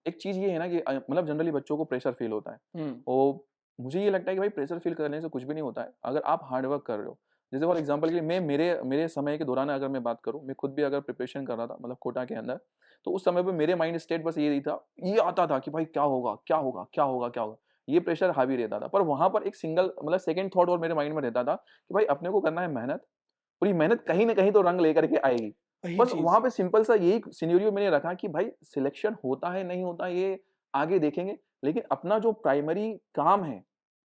एक चीज़ ये है ना कि मतलब जनरली बच्चों को प्रेशर फ़ील होता है। और मुझे ये लगता है कि भाई प्रेशर फ़ील करने से कुछ भी नहीं होता है, अगर आप हार्ड वर्क कर रहे हो। जैसे फॉर एग्ज़ाम्पल के लिए मैं मेरे मेरे समय के दौरान अगर मैं बात करूँ, मैं खुद भी अगर प्रिपरेशन कर रहा था मतलब कोटा के अंदर, तो उस समय पे मेरे माइंड स्टेट बस यही था, ये आता था कि भाई क्या होगा, क्या होगा, क्या होगा, क्या होगा? ये प्रेशर हावी रहता था। पर वहाँ पर एक सिंगल मतलब सेकंड थॉट और मेरे माइंड में रहता था कि भाई अपने को करना है मेहनत, और ये मेहनत कहीं न कहीं तो रंग लेकर के आएगी। वही बस चीज। वहाँ पे सिंपल सा यही सिनेरियो मैंने रखा कि भाई सिलेक्शन होता है, नहीं होता ये आगे देखेंगे। लेकिन अपना जो प्राइमरी काम है,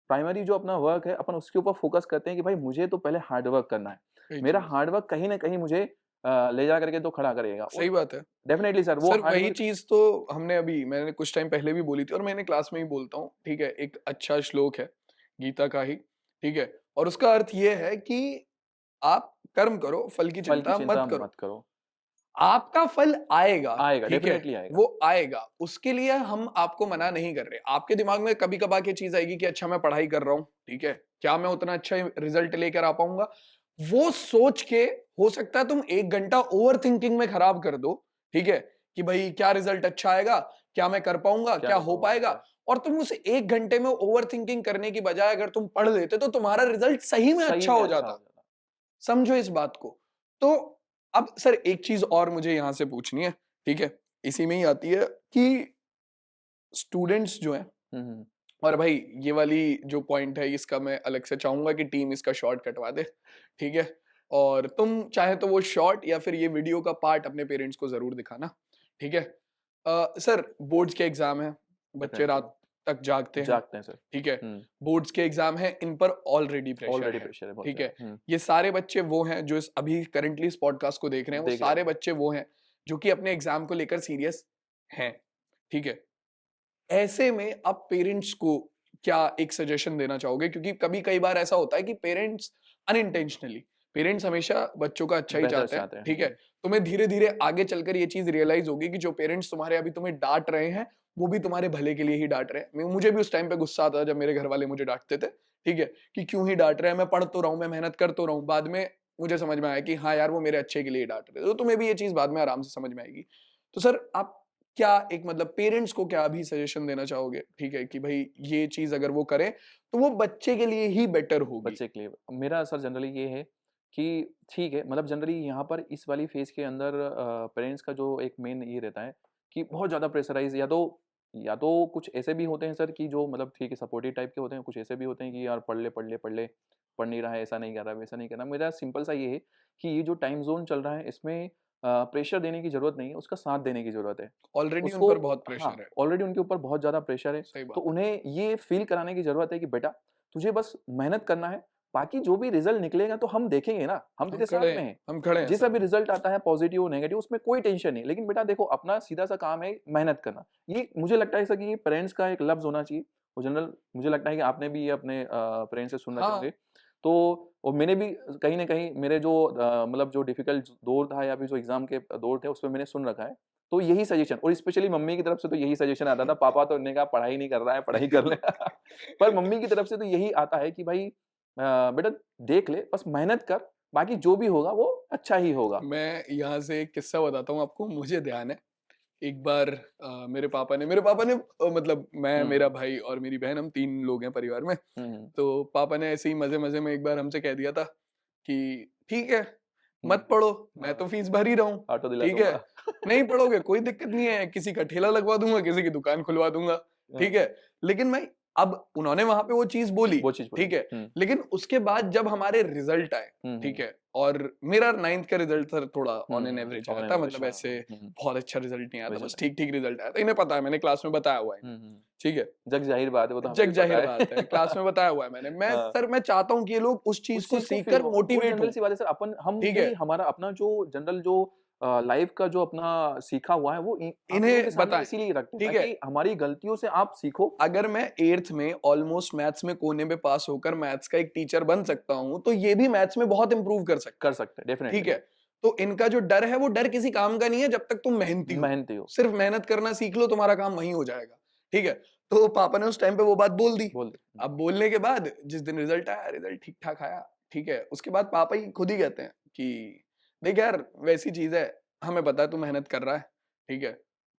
प्राइमरी जो अपना वर्क है, अपन उसके ऊपर फ़ोकस करते हैं कि भाई मुझे तो पहले हार्ड वर्क करना है। वही मेरा चीज, हार्ड वर्क कहीं न कहीं मुझे ले जा कर के तो खड़ा करेगा, सही और बात है। डेफिनिटली सर वो सर हार्ड वही वर्क। चीज तो हमने अभी मैंने कुछ टाइम पहले भी बोली थी और मैंने क्लास में ही बोलता हूँ, ठीक है, एक अच्छा श्लोक है गीता का ही, ठीक है, और उसका अर्थ ये है कि आप कर्म करो, फल की फल की चिंता चिंता मत करो। मत करो। आपका फल आएगा, आएगा, ठीक है, डेफिनिटली आएगा। वो आएगा, उसके लिए हम आपको मना नहीं कर रहे। आपके दिमाग में कभी कभार ये चीज आएगी कि अच्छा मैं पढ़ाई कर रहा हूँ, ठीक है, क्या मैं उतना अच्छा रिजल्ट लेकर आ पाऊंगा? वो सोच के हो सकता है तुम 1 घंटा ओवर थिंकिंग में खराब कर दो, ठीक है, कि भाई क्या रिजल्ट अच्छा आएगा, क्या मैं कर पाऊंगा, क्या क्या कर हो पाऊँगा, पाएगा? क्या? और तुम उस 1 घंटे में ओवर थिंकिंग करने की बजाय अगर तुम पढ़ लेते तो तुम्हारा रिजल्ट सही में सही अच्छा में हो अच्छा हो जाता। जाता। समझो इस बात को। तो अब सर एक चीज और मुझे यहां से पूछनी है, ठीक है, इसी में ही आती है कि स्टूडेंट्स जो हैं, हुँ, हुँ। और भाई ये वाली जो पॉइंट है इसका मैं अलग से चाहूंगा कि टीम इसका शॉर्ट कटवा दे, ठीक है, और तुम चाहे तो वो शॉर्ट या फिर ये वीडियो का पार्ट अपने पेरेंट्स को जरूर दिखाना, ठीक है। सर बोर्ड्स के एग्जाम है, बच्चे डेफिनिटली रात तक जागते हैं, जागते हैं सर। ठीक है, हुँ, बोर्ड्स के एग्जाम है, इन पर ऑलरेडी प्रेशर ऑलरेडी है, प्रेशर है बहुत ठीक है। ज़्यादा। हुँ, ये सारे बच्चे वो हैं जो इस अभी करंटली इस पॉडकास्ट को देख रहे हैं, वो देख रहे सारे हैं। बच्चे वो हैं जो कि अपने एग्जाम को लेकर सीरियस हैं, ठीक है। ऐसे में आप पेरेंट्स को क्या एक सजेशन देना चाहोगे? क्योंकि कभी कई बार ऐसा होता है कि पेरेंट्स अनइंटेंशनली, पेरेंट्स हमेशा बच्चों का अच्छा ही बेहतर चाहते हैं, चाहते हैं। ठीक है। हुँ, तुम्हें धीरे धीरे आगे चलकर ये चीज रियलाइज होगी कि जो पेरेंट्स तुम्हारे अभी तुम्हें डांट रहे हैं वो भी तुम्हारे भले के लिए ही डांट रहे हैं। मुझे भी उस टाइम पे गुस्सा आता था जब मेरे घर वाले मुझे डांटते थे, ठीक है, कि क्यों ही डांट रहे हैं, मैं पढ़ तो रहा हूँ, मैं मेहनत कर तो रहा हूँ। बाद में मुझे समझ में आया कि हाँ यार वो मेरे अच्छे के लिए डांट रहे थे। तो तुम्हें भी ये चीज बाद में आराम से समझ में आएगी। तो सर आप क्या एक मतलब पेरेंट्स को क्या अभी सजेशन देना चाहोगे, ठीक है, कि भाई ये चीज अगर वो करे तो वो बच्चे के लिए ही बेटर होगी? बच्चे के लिए मेरा सर जनरली ये है कि ठीक है, मतलब जनरली यहाँ पर इस वाली फ़ेज़ के अंदर पेरेंट्स का जो एक मेन ये रहता है कि बहुत ज़्यादा प्रेशराइज़, या तो कुछ ऐसे भी होते हैं सर कि जो मतलब ठीक है सपोर्टिव टाइप के होते हैं, कुछ ऐसे भी होते हैं कि यार पढ़ ले, पढ़ ले, पढ़ ले, पढ़ नहीं रहा है, ऐसा नहीं कर रहा है, वैसा नहीं कर रहा है। मेरा सिंपल सा ये है कि ये जो टाइम ज़ोन चल रहा है इसमें प्रेशर देने की ज़रूरत नहीं है, उसका साथ देने की ज़रूरत है। ऑलरेडी उन उसको पर बहुत हाँ, प्रेशर है। ऑलरेडी उनके ऊपर बहुत ज़्यादा प्रेशर है, सही तो बात है। उन्हें ये फ़ील कराने की ज़रूरत है कि बेटा तुझे बस मेहनत करना है, बाकी जो भी रिजल्ट निकलेगा तो हम देखेंगे ना, हम तेरे साथ में हैं, हम खड़े हैं, जैसा भी रिजल्ट आता है पॉजिटिव नेगेटिव उसमें कोई टेंशन नहीं, लेकिन बेटा देखो अपना सीधा सा काम है मेहनत करना। ये मुझे लगता है कि ये पेरेंट्स का एक लफ्ज होना चाहिए, वो जनरल मुझे लगता है कि आपने भी ये अपने पेरेंट्स से सुनना चाहोगे। तो और मैंने भी कहीं ना कहीं मेरे जो मतलब जो डिफिकल्ट दौर था या फिर जो एग्जाम के दौर थे उसमें मैंने सुन रखा है, तो यही सजेशन, और स्पेशली मम्मी की तरफ से तो यही सजेशन आता था। पापा तो उन्होंने कहा पढ़ाई नहीं कर रहा है, पढ़ाई कर ले पर मम्मी की तरफ से तो यही आता है कि भाई बेटा देख ले, बस मेहनत कर, बाकी जो भी होगा वो अच्छा ही होगा। मैं यहाँ से एक किस्सा बताता हूँ आपको, मुझे ध्यान है। एक बार मेरे पापा ने मतलब मैं, मेरा भाई और मेरी बहन, हम 3 लोग हैं परिवार में। तो पापा ने ऐसे ही मजे-मजे में एक बार हमसे कह दिया था कि ठीक है, मत पढ़ो, मैं तो फीस भर ही रहा हूँ, ऑटो दिला ठीक है? दूंगा। नहीं पढ़ोगे कोई दिक्कत नहीं है, किसी का ठेला लगवा दूंगा, किसी की दुकान खुलवा दूंगा, ठीक है? लेकिन मैं, अब उन्होंने वहां पे वो चीज बोली, ठीक है, लेकिन उसके बाद जब हमारे रिजल्ट आए, ठीक है, और मेरा 9th का रिजल्ट सर थोड़ा ऑन एन एवरेज आया था, मतलब ऐसे बहुत अच्छा रिजल्ट नहीं आया था, बस ठीक ठीक रिजल्ट आया था। इन्हें पता है, मैंने क्लास में बताया हुआ है, ठीक है, जग जाहिर बात है, वो तो जग जाहिर बात है, क्लास में बताया हुआ है मैंने। मैं सर मैं चाहता हूँ कि ये लोग उस चीज को सीखकर मोटिवेट हो। सी बात है सर, अपन हम भी हमारा अपना जो जनरल जो लाइफ का जो अपना सीखा हुआ है वो इन्हें बताएं, इसीलिए रखते हैं ठीक है, ताकि हमारी गलतियों से आप सीखो। अगर मैं 8th में ऑलमोस्ट मैथ्स में कोने में पास होकर मैथ्स का एक टीचर बन सकता हूँ, तो ये भी मैथ्स में बहुत इंप्रूव कर सकते हैं डेफिनेटली, ठीक है। तो इनका जो डर है वो डर किसी काम का नहीं है, जब तक तुम मेहनती हो, सिर्फ मेहनत करना सीख लो, तुम्हारा काम वहीं हो जाएगा, ठीक है। तो पापा ने उस टाइम पे वो बात बोल दी। अब बोलने के बाद जिस दिन रिजल्ट आया, रिजल्ट ठीक ठाक आया, ठीक है, उसके बाद पापा ही खुद ही कहते हैं कि देख यार, वैसी चीज है, हमें पता है तू मेहनत कर रहा है, ठीक है,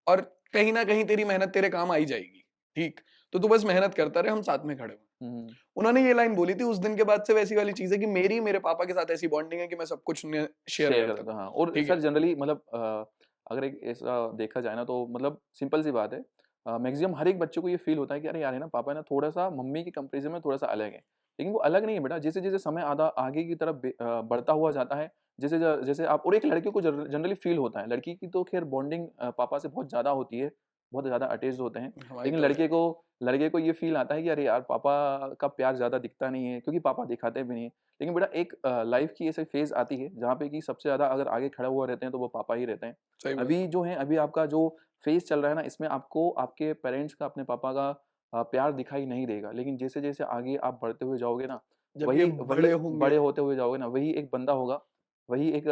और कहीं ना कहीं तेरी मेहनत तेरे काम आई जाएगी, ठीक, तो तू बस मेहनत करता रहे, हम साथ में खड़े हुए। उन्होंने ये लाइन बोली थी। उस दिन के बाद से वैसी वाली चीज है कि मेरे पापा के साथ ऐसी बॉन्डिंग है कि मैं सब कुछ शेयर करता हूं। हाँ, और सर जनरली मतलब अगर एक ऐसा देखा जाए ना तो मतलब सिंपल सी बात है, मैक्सिमम हर एक बच्चे को ये फील होता है कि अरे यार है ना, पापा है ना थोड़ा सा मम्मी की कंपैरिजन में थोड़ा सा अलग है, लेकिन वो अलग नहीं है बेटा। जैसे जैसे समय आगे की तरफ बढ़ता हुआ जाता है, जैसे जैसे आप, और एक लड़के को जनरली फील होता है, लड़की की तो खैर बॉन्डिंग पापा से बहुत ज्यादा होती है, बहुत ज्यादा अटैच्ड होते हैं, लेकिन लड़के को ये फील आता है कि अरे यार पापा का प्यार ज्यादा दिखता नहीं है, क्योंकि पापा दिखाते भी नहीं है। लेकिन बेटा एक लाइफ की ऐसी फेज आती है जहाँ पे कि सबसे ज्यादा अगर आगे खड़ा हुआ रहते हैं तो वो पापा ही रहते हैं। अभी जो है, अभी आपका जो फेज चल रहा है ना, इसमें आपको आपके पेरेंट्स का, अपने पापा का प्यार दिखाई नहीं देगा, लेकिन जैसे जैसे आगे आप बढ़ते हुए जाओगे ना, वही बड़े होते हुए जाओगे ना, वही एक बंदा होगा, वही एक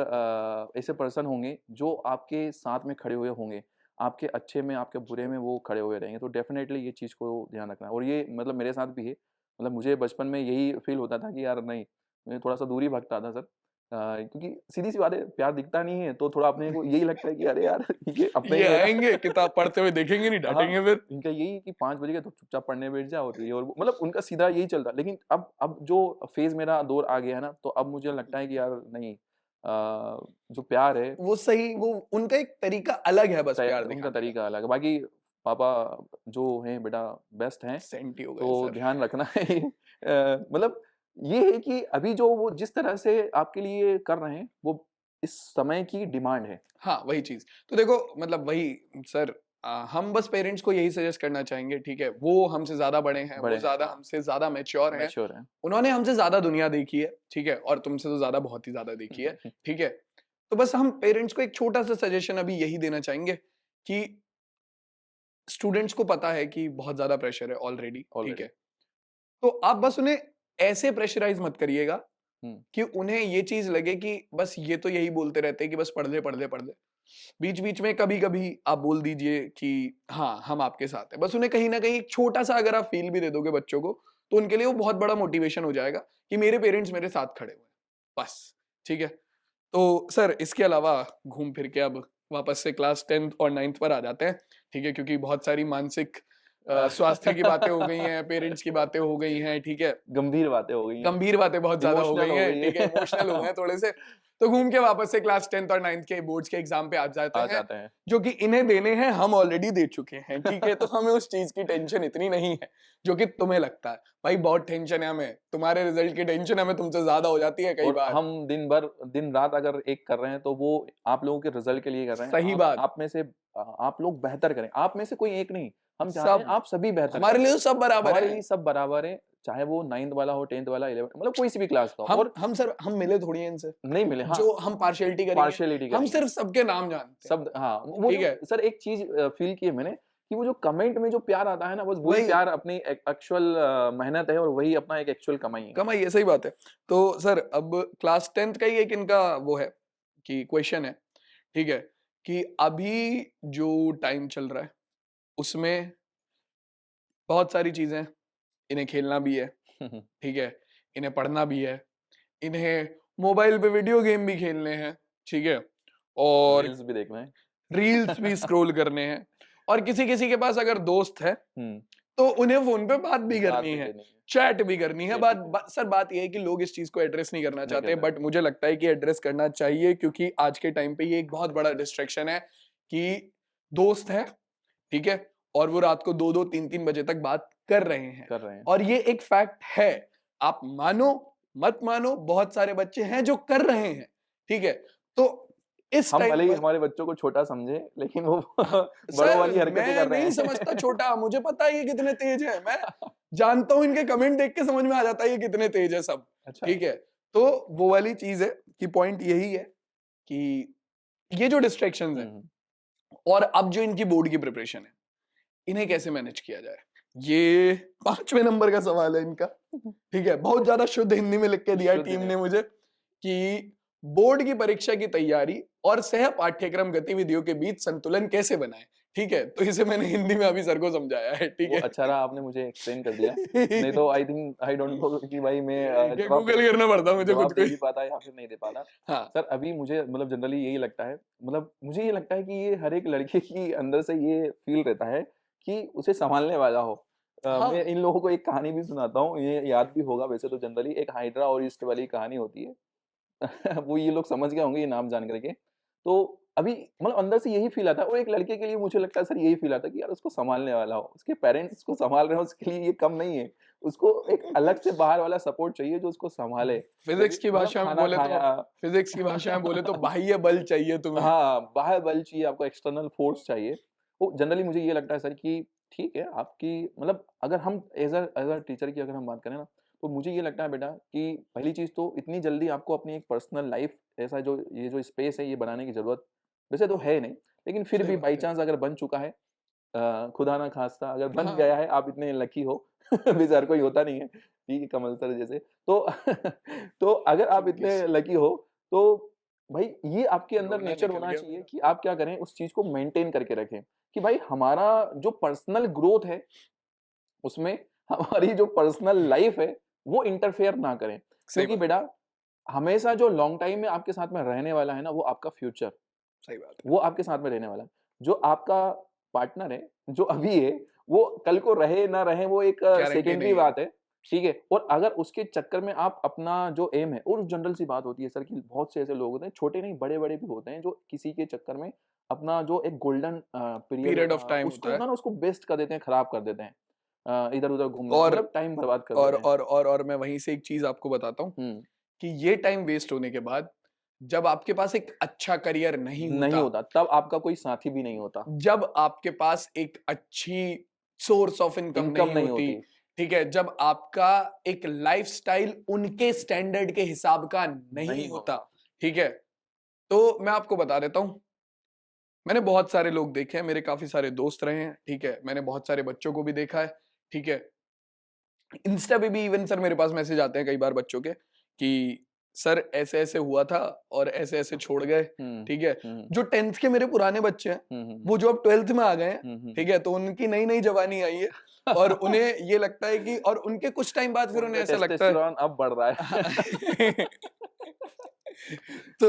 ऐसे पर्सन होंगे जो आपके साथ में खड़े हुए होंगे, आपके अच्छे में आपके बुरे में वो खड़े हुए रहेंगे। तो डेफिनेटली ये चीज़ को ध्यान रखना है, और ये मतलब मेरे साथ भी है। मतलब मुझे बचपन में यही फील होता था कि यार नहीं, मैं थोड़ा सा दूरी भगता था सर, क्योंकि सीधी सी बात है, प्यार दिखता नहीं है तो थोड़ा अपने को यही लगता है कि अरे यार ये अपने ये आएंगे किताब पढ़ते हुए देखेंगे नहीं, डांटेंगे फिर। इनका यही कि 5 बजे तो चुपचाप पढ़ने बैठ जाओ, और मतलब उनका सीधा यही चलता। लेकिन अब जो फेज मेरा दौर आ गया है ना, तो अब मुझे लगता है कि यार नहीं, जो प्यार है वो सही, वो उनका एक तरीका अलग है, बस प्यार उनका तरीका अलग है। बाकी पापा जो हैं बेटा बेस्ट हैं, सेंटी हो गए तो सर। ध्यान रखना है। मतलब ये है कि अभी जो वो जिस तरह से आपके लिए कर रहे हैं, वो इस समय की डिमांड है। हाँ, वही चीज। तो देखो मतलब वही सर, हम बस पेरेंट्स को यही सजेस्ट करना चाहेंगे, ठीक है, वो हमसे ज्यादा बड़े हैं, वो ज्यादा हमसे ज्यादा मैच्योर हैं, उन्होंने हमसे ज्यादा दुनिया देखी है, ठीक है, और तुमसे तो ज्यादा, बहुत ही ज्यादा देखी है, ठीक है। तो बस हम पेरेंट्स को एक छोटा सा सजेशन अभी यही देना चाहेंगे कि स्टूडेंट्स को पता है कि बहुत ज्यादा प्रेशर है ऑलरेडी, ठीक है, तो आप बस उन्हें ऐसे प्रेशराइज मत करिएगा कि उन्हें ये चीज लगे कि बस ये तो यही बोलते रहते हैं कि बस पढ़ ले पढ़ ले पढ़ ले। बीच बीच में कभी कभी आप बोल दीजिए कि हाँ हम आपके साथ हैं, बस उन्हें कहीं ना कहीं एक छोटा सा अगर आप फील भी दे दोगे बच्चों को, तो उनके लिए वो बहुत बड़ा मोटिवेशन हो जाएगा कि मेरे पेरेंट्स मेरे साथ खड़े हुए हैं, बस, ठीक है। तो सर इसके अलावा घूम फिर के अब वापस से क्लास 10th और 9th पर आ जाते हैं, ठीक है, क्योंकि बहुत सारी मानसिक स्वास्थ्य की बातें हो गई हैं, पेरेंट्स की बातें हो गई हैं, ठीक है, गंभीर बातें हो गई हैं, गंभीर बातें बहुत ज्यादा हो गई हैं, ठीक है, इमोशनल हो गए हैं थोड़े से। तो घूम के वापस से क्लास 10th और 9th के बोर्ड्स के एग्जाम पे आ जाते हैं, जो कि इन्हें देने हैं, हम ऑलरेडी दे चुके हैं, ठीक है। तो हमें उस चीज की टेंशन इतनी नहीं है जो कि तुम्हें लगता है। भाई बहुत टेंशन है हमें, तुम्हारे रिजल्ट की टेंशन हमें तुमसे ज्यादा हो जाती है कई बार। हम दिन रात अगर एक कर रहे हैं तो वो आप लोगों के रिजल्ट के लिए कर रहे हैं। सही बात। आप में से आप लोग बेहतर करें, आप में से कोई एक नहीं, हम चाहते हैं आप सभी बेहतर, हमारे लिए सब बराबर है, हमारे लिए सब बराबर है, चाहे वो 9th वाला हो, 10th वाला, 11 मतलब कोई सी भी क्लास का। और हम सर हम मिले थोड़ी हैं इनसे, नहीं मिले, हाँ, जो हम पार्शियलिटी करेंगे, हम सिर्फ सबके नाम जानते हैं, सब, हाँ, वो ठीक है सर। एक चीज फील की है मैंने कि वो जो कमेंट में जो प्यार आता है ना, बस वही प्यार अपनी एक्चुअल मेहनत है और वही अपना एक एक्चुअल कमाई है। सही बात है। तो सर अब क्लास 10th का ही एक इनका वो है कि क्वेश्चन है, ठीक है, कि अभी जो टाइम चल रहा है उसमें बहुत सारी चीजें, इन्हें खेलना भी है, ठीक है, इन्हें पढ़ना भी है, इन्हें मोबाइल पे वीडियो गेम भी खेलने हैं, ठीक है, और रील्स भी देखना है, रील्स भी स्क्रॉल करने हैं, और किसी किसी के पास अगर दोस्त है तो उन्हें फोन पे बात भी करनी है, चैट भी करनी है। सर बात यह है कि लोग इस चीज को एड्रेस नहीं करना चाहते, बट मुझे लगता है कि एड्रेस करना चाहिए, क्योंकि आज के टाइम पे ये एक बहुत बड़ा डिस्ट्रैक्शन है कि दोस्त है, ठीक है, और वो रात को 2-2 3-3 बजे तक बात कर रहे हैं, और ये एक फैक्ट है, आप मानो मत मानो, बहुत सारे बच्चे हैं जो कर रहे हैं, ठीक है। तो इस हम भले ही हमारे बच्चों को छोटा समझे, लेकिन वो बड़ों वाली हरकतें कर रहे हैं। मैं नहीं समझता छोटा, मुझे पता है ये कितने तेज है, मैं जानता हूं, इनके कमेंट देख के समझ में आ जाता है ये कितने तेज है सब, ठीक है। तो वो वाली चीज है कि पॉइंट यही है कि ये जो डिस्ट्रैक्शंस हैं, और अब जो इनकी बोर्ड की प्रिपरेशन है, इन्हें कैसे मैनेज किया जाए, ये 5वें नंबर का सवाल है इनका, ठीक है। बहुत ज्यादा शुद्ध हिंदी में लिख के दिया है टीम ने मुझे कि बोर्ड की परीक्षा की तैयारी और सह पाठ्यक्रम गतिविधियों के बीच संतुलन कैसे बनाएं, ठीक है। तो इसे मैंने हिंदी में अभी सर को समझाया है, ठीक है। अच्छा रहा आपने मुझे एक्सप्लेन कर दिया, नहीं तो आई डोंट नो कि भाई मैं गूगल करना पड़ता मुझे खुद को, दे पाता या फिर नहीं दे पाता। हाँ सर, अभी मुझे मतलब जनरली यही लगता है, मतलब मुझे ये लगता है कि ये हर एक लड़के की अंदर से ये फील रहता है कि उसे संभालने वाला हो। मैं इन लोगों को एक कहानी भी सुनाता हूँ, ये याद भी होगा वैसे तो, जनरली एक हाइड्रा और ईस्ट वाली कहानी होती है। वो ये लोग समझ गए होंगे ये नाम जान करके। तो अभी मतलब अंदर से यही फील आता है, और एक लड़के के लिए मुझे लगता है सर यही फील आता है कि यार उसको संभालने वाला हो, उसके पेरेंट्स उसको संभाल रहे हो, उसके लिए ये कम नहीं है, उसको एक अलग से बाहर वाला सपोर्ट चाहिए जो उसको संभाले। फिजिक्स की भाषा में बोले तो बाह्य बल चाहिए तुम्हें। हाँ, बाह्य बल चाहिए आपको, एक्सटर्नल फोर्स चाहिए। तो जनरली मुझे ये लगता है सर कि ठीक है, आपकी मतलब अगर हम एज अ टीचर की अगर हम बात करें ना, तो मुझे ये लगता है बेटा कि पहली चीज तो इतनी जल्दी आपको अपनी एक पर्सनल लाइफ, ऐसा जो ये जो स्पेस है ये बनाने की जरूरत वैसे तो है नहीं, लेकिन फिर भी बाई चांस अगर बन चुका है, खुदा ना खास्ता अगर बन गया है, आप इतने लकी हो वैसे हर कोई होता नहीं है, ठीक है, कमल सर जैसे, तो तो अगर आप इतने लकी हो तो भाई ये आपके अंदर नेचर होना चाहिए कि आप क्या करें, उस चीज को मेंटेन करके रखें कि भाई हमारा जो पर्सनल ग्रोथ है उसमें हमारी जो पर्सनल लाइफ है वो इंटरफेयर ना करें, क्योंकि बेटा हमेशा जो लॉन्ग टाइम में आपके साथ में रहने वाला है ना, वो आपका फ्यूचर, सही बात है, वो आपके साथ में रहने वाला है। जो आपका पार्टनर है, जो अभी है, वो कल को रहे ना रहे वो एक सेकेंडरी बात है, ठीक है। और अगर उसके चक्कर में आप अपना जो एम है, और जनरल सी बात होती है सर कि बहुत से ऐसे लोग होते हैं, छोटे नहीं बड़े-बड़े भी होते हैं, जो किसी के चक्कर में अपना जो एक गोल्डन पीरियड ऑफ टाइम उसको ना उसको वेस्ट कर देते हैं, खराब कर देते हैं। इधर-उधर घूमने मतलब टाइम बर्बाद कर देते हैं। और मैं वहीं से एक चीज आपको बताता हूँ कि ये टाइम वेस्ट होने के बाद जब आपके पास एक अच्छा करियर नहीं होता, तब आपका कोई साथी भी नहीं होता, जब आपके पास एक अच्छी सोर्स ऑफ इनकम नहीं होती, ठीक है, जब आपका एक लाइफस्टाइल उनके स्टैंडर्ड के हिसाब का नहीं होता, ठीक है। तो मैं आपको बता देता हूं, मैंने बहुत सारे लोग देखे हैं, मेरे काफी सारे दोस्त रहे हैं, ठीक है, मैंने बहुत सारे बच्चों को भी देखा है, ठीक है। इंस्टा पे भी इवन सर मेरे पास मैसेज आते हैं कई बार बच्चों के कि सर ऐसे ऐसे हुआ था और ऐसे ऐसे छोड़ गए, ठीक है। जो 10th के मेरे पुराने बच्चे हैं, वो जो अब 12th में आ गए हैं, ठीक है, तो उनकी नई नई जवानी आई है और उन्हें ये लगता है कि, और उनके कुछ टाइम बाद फिर उन्हें ऐसा लगता है अब बढ़ रहा है तो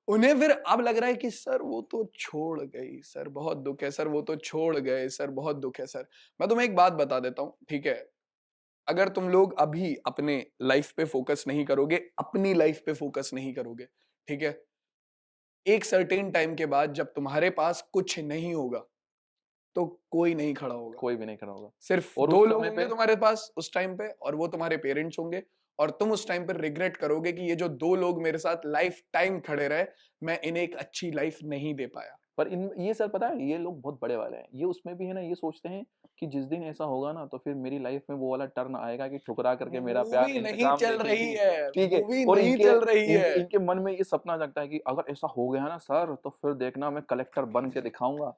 उन्हें फिर अब लग रहा है कि सर वो तो छोड़ गई, सर बहुत दुख है, सर वो तो छोड़ गए, सर बहुत दुख है। सर मैं तुम्हें एक बात बता देता हूँ, ठीक है, अगर तुम लोग अभी अपने लाइफ पे फोकस नहीं करोगे, अपनी लाइफ पे फोकस नहीं करोगे, ठीक है, एक सर्टेन टाइम के बाद जब तुम्हारे पास कुछ नहीं होगा तो कोई नहीं खड़ा होगा, कोई भी नहीं खड़ा होगा, सिर्फ और 2 लोग होंगे तुम्हारे पास उस टाइम पे, और वो तुम्हारे पेरेंट्स होंगे, और तुम उस टाइम पर रिग्रेट करोगे कि ये जो 2 लोग मेरे साथ लाइफ टाइम खड़े रहे, मैं इन्हें एक अच्छी लाइफ नहीं दे पाया। पर इन ये सर पता है ये लोग बहुत बड़े वाले हैं, ये उसमें भी है ना, ये सोचते हैं कि जिस दिन ऐसा होगा ना तो फिर मेरी लाइफ में वो वाला टर्न आएगा कि ठुकरा करके मेरा प्यार मूवी नहीं इंतकाम चल रही देखेगी, है, ठीक है। मूवी और नहीं इनके चल रही है। इनके मन में ये सपना जगता है कि अगर ऐसा हो गया ना सर तो फिर देखना मैं कलेक्टर बन के दिखाऊंगा।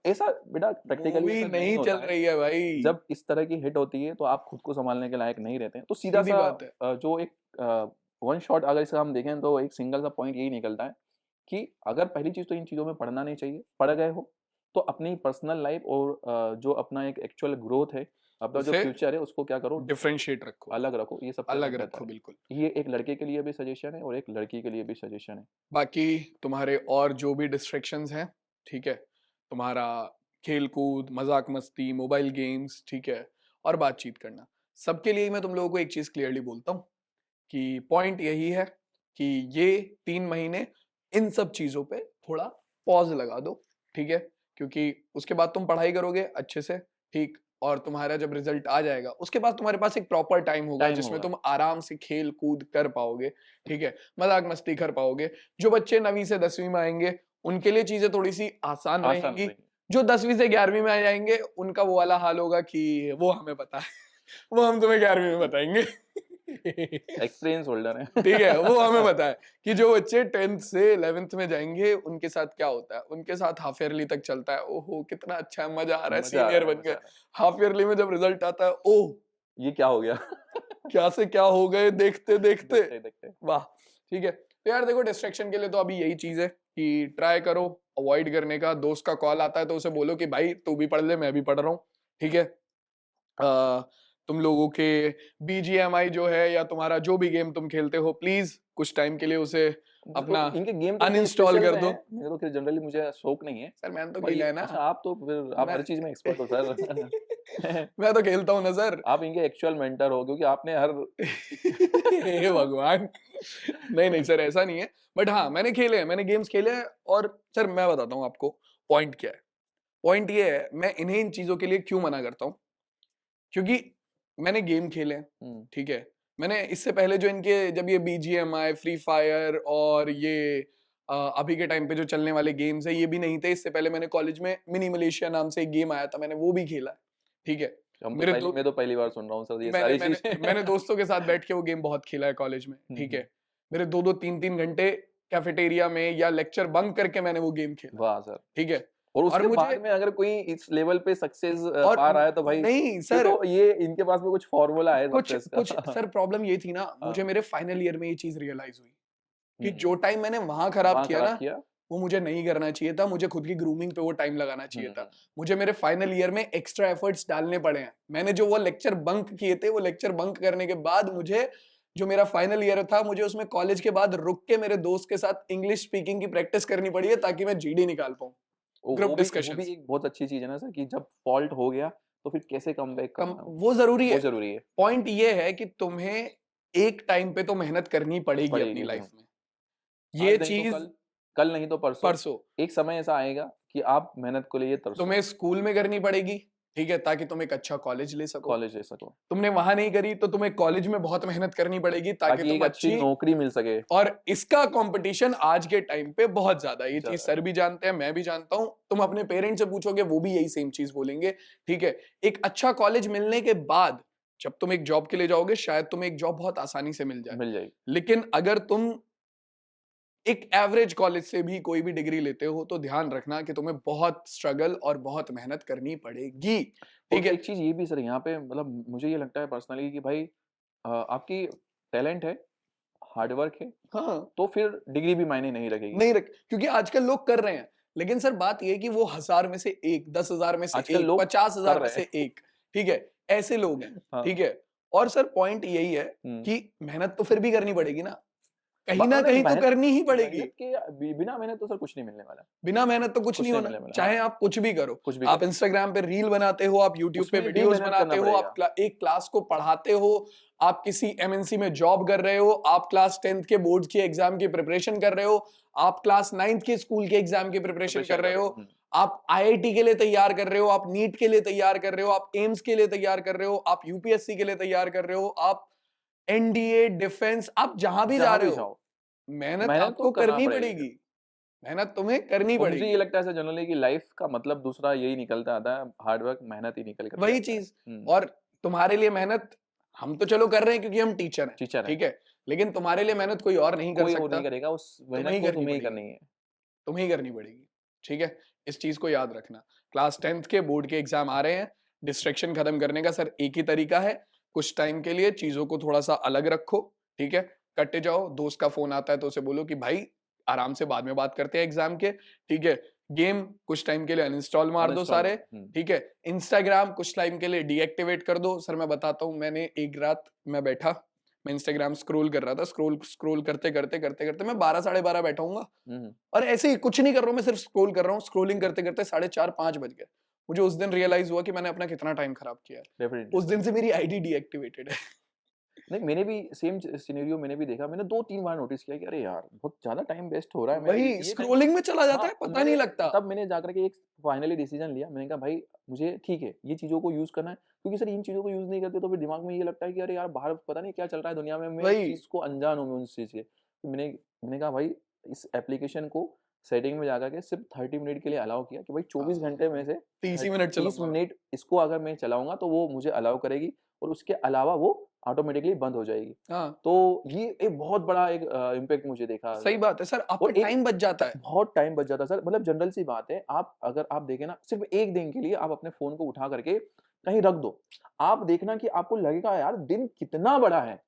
ऐसा बेटा प्रैक्टिकली मूवी ऐसा नहीं नहीं चल होता है। रही है भाई, जब इस तरह की हिट होती है तो आप खुद को संभालने के लायक नहीं रहते हैं। तो सीधा सीधी सा बात है। जो एक वन शॉट अगर इसे हम देखें तो एक सिंगल सा पॉइंट यही निकलता है कि अगर पहली चीज तो इन चीजों में पढ़ना नहीं चाहिए, पढ़ गए हो तो अपनी पर्सनल लाइफ और जो अपना एक एक्चुअल ग्रोथ है, अपना जो उसे फ्यूचर है उसको क्या करो, डिफरेंशिएट रखो, अलग रखो, ये सबसे अलग बेहतर रखो है। बिल्कुल। ये एक लड़के के लिए भी सजेशन है और एक लड़की के लिए भी सजेशन है। बाकी तुम्हारे और जो भी डिस्ट्रैक्शंस हैं, ठीक है, तुम्हारा खेल कूद, मजाक मस्ती, मोबाइल गेम्स, ठीक है, और बातचीत करना, सबके लिए मैं तुम लोगों को एक चीज क्लियरली बोलता हूँ कि पॉइंट यही है कि ये 3 महीने इन सब चीजों पे थोड़ा पॉज लगा दो, ठीक है, क्योंकि उसके बाद तुम पढ़ाई करोगे अच्छे से, ठीक, और तुम्हारा जब रिजल्ट आ जाएगा उसके बाद तुम्हारे पास एक प्रॉपर टाइम होगा टाइम जिसमें होगा। तुम आराम से खेल कूद कर पाओगे, ठीक है, मजाक मस्ती कर पाओगे। जो बच्चे 9वीं से 10वीं में आएंगे उनके लिए चीजें थोड़ी सी आसान आसान रहेंगी, रहेगी। जो 10वीं से 11वीं में आ जाएंगे उनका वो वाला हाल होगा कि वो हमें पता है वो हम तुम्हें 11वीं में बताएंगे एक्सपीरियंस होल्डर है। ठीक है, वो हमें पता है कि जो बच्चे 10th से 11th में जाएंगे उनके साथ क्या होता है, उनके साथ हाफ ईयरली तक चलता है, ओहो कितना अच्छा है, मजा आ रहा है, मजा आ सीनियर रहा है, बन मजा गए। आ रहा है। हाफ ईयरली में जब रिजल्ट आता है, ओह ये क्या हो गया? क्या से क्या हो गए देखते देखते, देखते देखते। वाह। ठीक है, तो यार देखो डिस्ट्रैक्शन के लिए तो अभी यही चीज है कि ट्राई करो अवॉइड करने का। दोस्त का कॉल आता है तो उसे बोलो कि भाई तू भी पढ़ ले, मैं भी पढ़ रहा हूँ, ठीक है। तुम लोगों के बीजीएमआई जो है या तुम्हारा जो भी गेम तुम खेलते हो, प्लीज कुछ टाइम के लिए उसे तो अपना इनके गेम तो इतने अनइंस्टॉल स्पेशल कर से दो। हैं, मेरे तो फिर जनरली मुझे शौक नहीं है। सर मैंने तो पर खेला ये है ना, अच्छा आप तो फिर आप मैं हर चीज में एक्सपर्ट हो सर। मैं तो खेलता हूँ ना सर। आप इनके एक्चुअल मेंटर हो क्योंकि आपने हर हे भगवान, नहीं नहीं सर ऐसा नहीं है, बट हाँ मैंने खेले हैं, मैंने गेम्स खेले हैं। और सर मैं बताता हूँ आपको पॉइंट क्या है। पॉइंट ये है, मैं इन्हें इन चीजों के लिए क्यों मना करता हूँ, क्योंकि मैंने गेम खेले हैं, ठीक है। मैंने इससे पहले जो इनके जब ये बीजीएमआई, फ्री फायर और ये अभी के टाइम पे जो चलने वाले गेम्स है ये भी नहीं थे, इससे पहले मैंने कॉलेज में मिनी मलेशिया नाम से एक गेम आया था, मैंने वो भी खेला है, ठीक है। मेरे दो मैं तो पहली बार सुन रहा हूँ सर ये मैंने सारी मैंने चीजें। मैंने दोस्तों के साथ बैठ के वो गेम बहुत खेला है कॉलेज में, ठीक है। मेरे 2-2 3-3 घंटे कैफेटेरिया में या लेक्चर बंक करके मैंने वो गेम खेला, वाह सर। ठीक है। और और उसके मुझे बाद में अगर कोई इस लेवल पे सक्सेस और पा रहा है तो भाई नहीं फिर सर, तो ये इनके पास में कुछ फॉर्मूला है कुछ सक्सेस कुछ का। सर प्रॉब्लम ये थी ना, हाँ। मुझे मेरे फाइनल ईयर में ये चीज रियलाइज हुई कि हम्म, जो टाइम मैंने वहां खराब वहाँ किया खराब ना, किया। वो मुझे नहीं करना चाहिए था। मुझे खुद की ग्रूमिंग पे वो टाइम लगाना चाहिए था। हम्म, मुझे मेरे फाइनल ईयर में एक्स्ट्रा एफर्ट्स डालने पड़े हैं। मैंने जो वो लेक्चर बंक किए थे, वो लेक्चर बंक करने के बाद मुझे जो मेरा फाइनल ईयर था, मुझे उसमें कॉलेज के बाद रुक के मेरे दोस्त के साथ इंग्लिश स्पीकिंग की प्रैक्टिस करनी पड़ी है ताकि मैं जीडी निकाल पाऊं, ग्रुप वो भी डिस्कशंस। एक बहुत अच्छी चीज है ना सर कि जब फॉल्ट हो गया तो फिर कैसे कम बैक कम करना वो जरूरी है। वो जरूरी है। पॉइंट ये है कि तुम्हें एक टाइम पे तो मेहनत करनी पड़ेगी अपनी पड़ेगी लाइफ में, आज ये नहीं तो चीज कल नहीं तो परसों परसों एक समय ऐसा आएगा कि आप मेहनत को लिए तरसो, तुम्हें स्कूल में करनी पड़ेगी, ठीक है, ताकि तुम एक अच्छा कॉलेज ले सको। कॉलेज ले सको, तुमने वहां नहीं करी तो तुम्हें कॉलेज में बहुत मेहनत करनी पड़ेगी ताकि ताकि एक तुम अच्छी अच्छी। नौकरी मिल सके। और इसका कंपटीशन आज के टाइम पे बहुत ज्यादा है, ये चीज ज्यादा सर भी जानते हैं, मैं भी जानता हूं। तुम अपने पेरेंट्स से पूछोगे वो भी यही सेम चीज बोलेंगे, ठीक है। एक अच्छा कॉलेज मिलने के बाद जब तुम एक जॉब के लिए जाओगे, शायद तुम्हें एक जॉब बहुत आसानी से मिल जाए, मिल जाएगी। लेकिन अगर तुम एक एवरेज कॉलेज से भी कोई भी डिग्री लेते हो तो ध्यान रखना कि तुम्हें बहुत स्ट्रगल और बहुत मेहनत करनी पड़ेगी, और ठीक है। एक चीज ये भी सर यहाँ पे मतलब मुझे ये लगता है पर्सनली कि भाई आपकी टैलेंट है, हार्ड वर्क है, हाँ तो फिर डिग्री भी मायने नहीं रखेगी। नहीं रख, क्योंकि आजकल लोग कर रहे हैं, लेकिन सर बात ये है कि वो 1000 में से एक, 10,000 में से आजकल एक, लोग 50,000 कर में रहे से हैं। एक, ठीक है, ऐसे लोग हैं, हाँ। ठीक है। और सर पॉइंट यही है हम्म। कि मेहनत तो फिर भी करनी पड़ेगी ना, कहीं ना नहीं, कहीं तो करनी ही पड़ेगी। मेहनत के बिना मेहनत तो सर कुछ नहीं मिलने वाला। बिना मेहनत तो कुछ नहीं होना, मिलने वाला, चाहे हाँ, आप कुछ भी करो। कुछ भी आप करो इंस्टाग्राम पे रील बनाते हो, आप यूट्यूब पे उसमें भी वीडियोस मेहनत बनाते करना हो, आप पड़ेगा। एक क्लास को पढ़ाते हो, आप किसी एमएनसी में जॉब कर रहे हो, आप क्लास 10th के बोर्ड की एग्जाम की प्रिपरेशन कर रहे हो, आप क्लास 9th के स्कूल के एग्जाम की प्रिपरेशन कर रहे हो, आप आईआईटी के लिए तैयार कर रहे हो, आप नीट के लिए तैयार कर रहे हो, आप एम्स के लिए तैयार कर रहे हो, आप यूपीएससी के लिए तैयार कर रहे हो, आप एनडीए, डिफेंस, आप जहां भी जा जहाँ रहे भी हो, जाओ मेहनत मेहनत तो आपको करना करनी पड़ेगी। पड़ेगी। मेहनत तुम्हें करनी मुझे पड़ेगी। ये लगता है सर जनरली कि लाइफ का मतलब दूसरा यही निकलता आता है, हार्ड वर्क, मेहनत ही निकल कर वही चीज। और तुम्हारे लिए मेहनत हम तो चलो कर रहे हैं क्योंकि हम टीचर हैं, टीचर है, ठीक है, लेकिन तुम्हारे लिए मेहनत कोई और नहीं कर कोई और सकता, नहीं करेगा, उस तुम्हें मेहनत ही को करनी तुम्हें ही पड़ेगी, करनी है। तुम्हें ही करनी पड़ेगी, ठीक है। इस चीज को याद रखना। क्लास 10th के बोर्ड के एग्जाम आ रहे हैं, डिस्ट्रैक्शन खत्म करने का सर एक ही तरीका है, कुछ टाइम के लिए चीजों को थोड़ा सा अलग रखो, ठीक है। कटे जाओ, दोस्त का फोन आता है तो उसे बोलो कि भाई आराम से बाद में बात करते हैं एग्जाम के, ठीक है। गेम कुछ टाइम के लिए अनइंस्टॉल मार दो सारे, ठीक है। इंस्टाग्राम कुछ टाइम के लिए डीएक्टिवेट कर दो। सर मैं बताता हूँ, मैंने एक रात मैं बैठा, मैं इंस्टाग्राम स्क्रॉल कर रहा था, स्क्रॉल करते करते करते करते मैं 12 साढ़े 12 बैठा हूँ, और ऐसे ही कुछ नहीं कर रहा हूँ, मैं सिर्फ स्क्रॉल कर रहा हूँ, स्क्रॉलिंग करते करते 4:30 5 बज गए। मुझे उस दिन रियलाइज हुआ कि मैंने अपना कितना टाइम खराब किया है। उस दिन से मेरी आईडी डीएक्टिवेटेड है। नहीं, मैंने भी सेम सिनेरियो मैंने भी देखा, मैंने 2-3 बार नोटिस किया कि अरे यार बहुत ज़्यादा टाइम वेस्ट हो रहा है मेरा, वही ये टाइम। स्क्रॉलिंग में चला जाता हाँ, है, तो पता नहीं लगता। तब मैंने जाकर के एक फाइनली डिसीजन लिया, मैंने कहा भाई मुझे ठीक है, ये चीज़ों को यूज़ करना है, क्योंकि सर इन चीज़ों को यूज़ नहीं करते तो फिर दिमाग में ये लगता है कि अरे यार बाहर पता नहीं क्या चल रहा है दुनिया में, मैं इस वही चीज़ को अनजान हूँ, मैं उस चीज़ से। तो मैंने कहा भाई इस एप्लीकेशन को सेटिंग में जाकर के सिर्फ 30 मिनट के लिए अलाउ किया कि भाई 24 घंटे में से 30 ही मिनट 30 चलाऊंगा। मिनट इसको अगर मैं चलाऊँगा तो वो मुझे अलाउ करेगी, और उसके अलावा वो ऑटोमेटिकली बंद हो जाएगी। हाँ तो ये एक बहुत बड़ा एक इम्पैक्ट मुझे देखा। सही बात है सर, आपका और एक टाइम बच जाता है। बहुत टाइम बच जाता है सर, मतलब जनरल सी बात है, आप अगर आप देखें ना, सिर्फ 1 दिन के लिए आप अपने फ़ोन को उठा करके कहीं रख दो। आप देखना कि आपको लगेगा यार दिन कितना बड़ा है।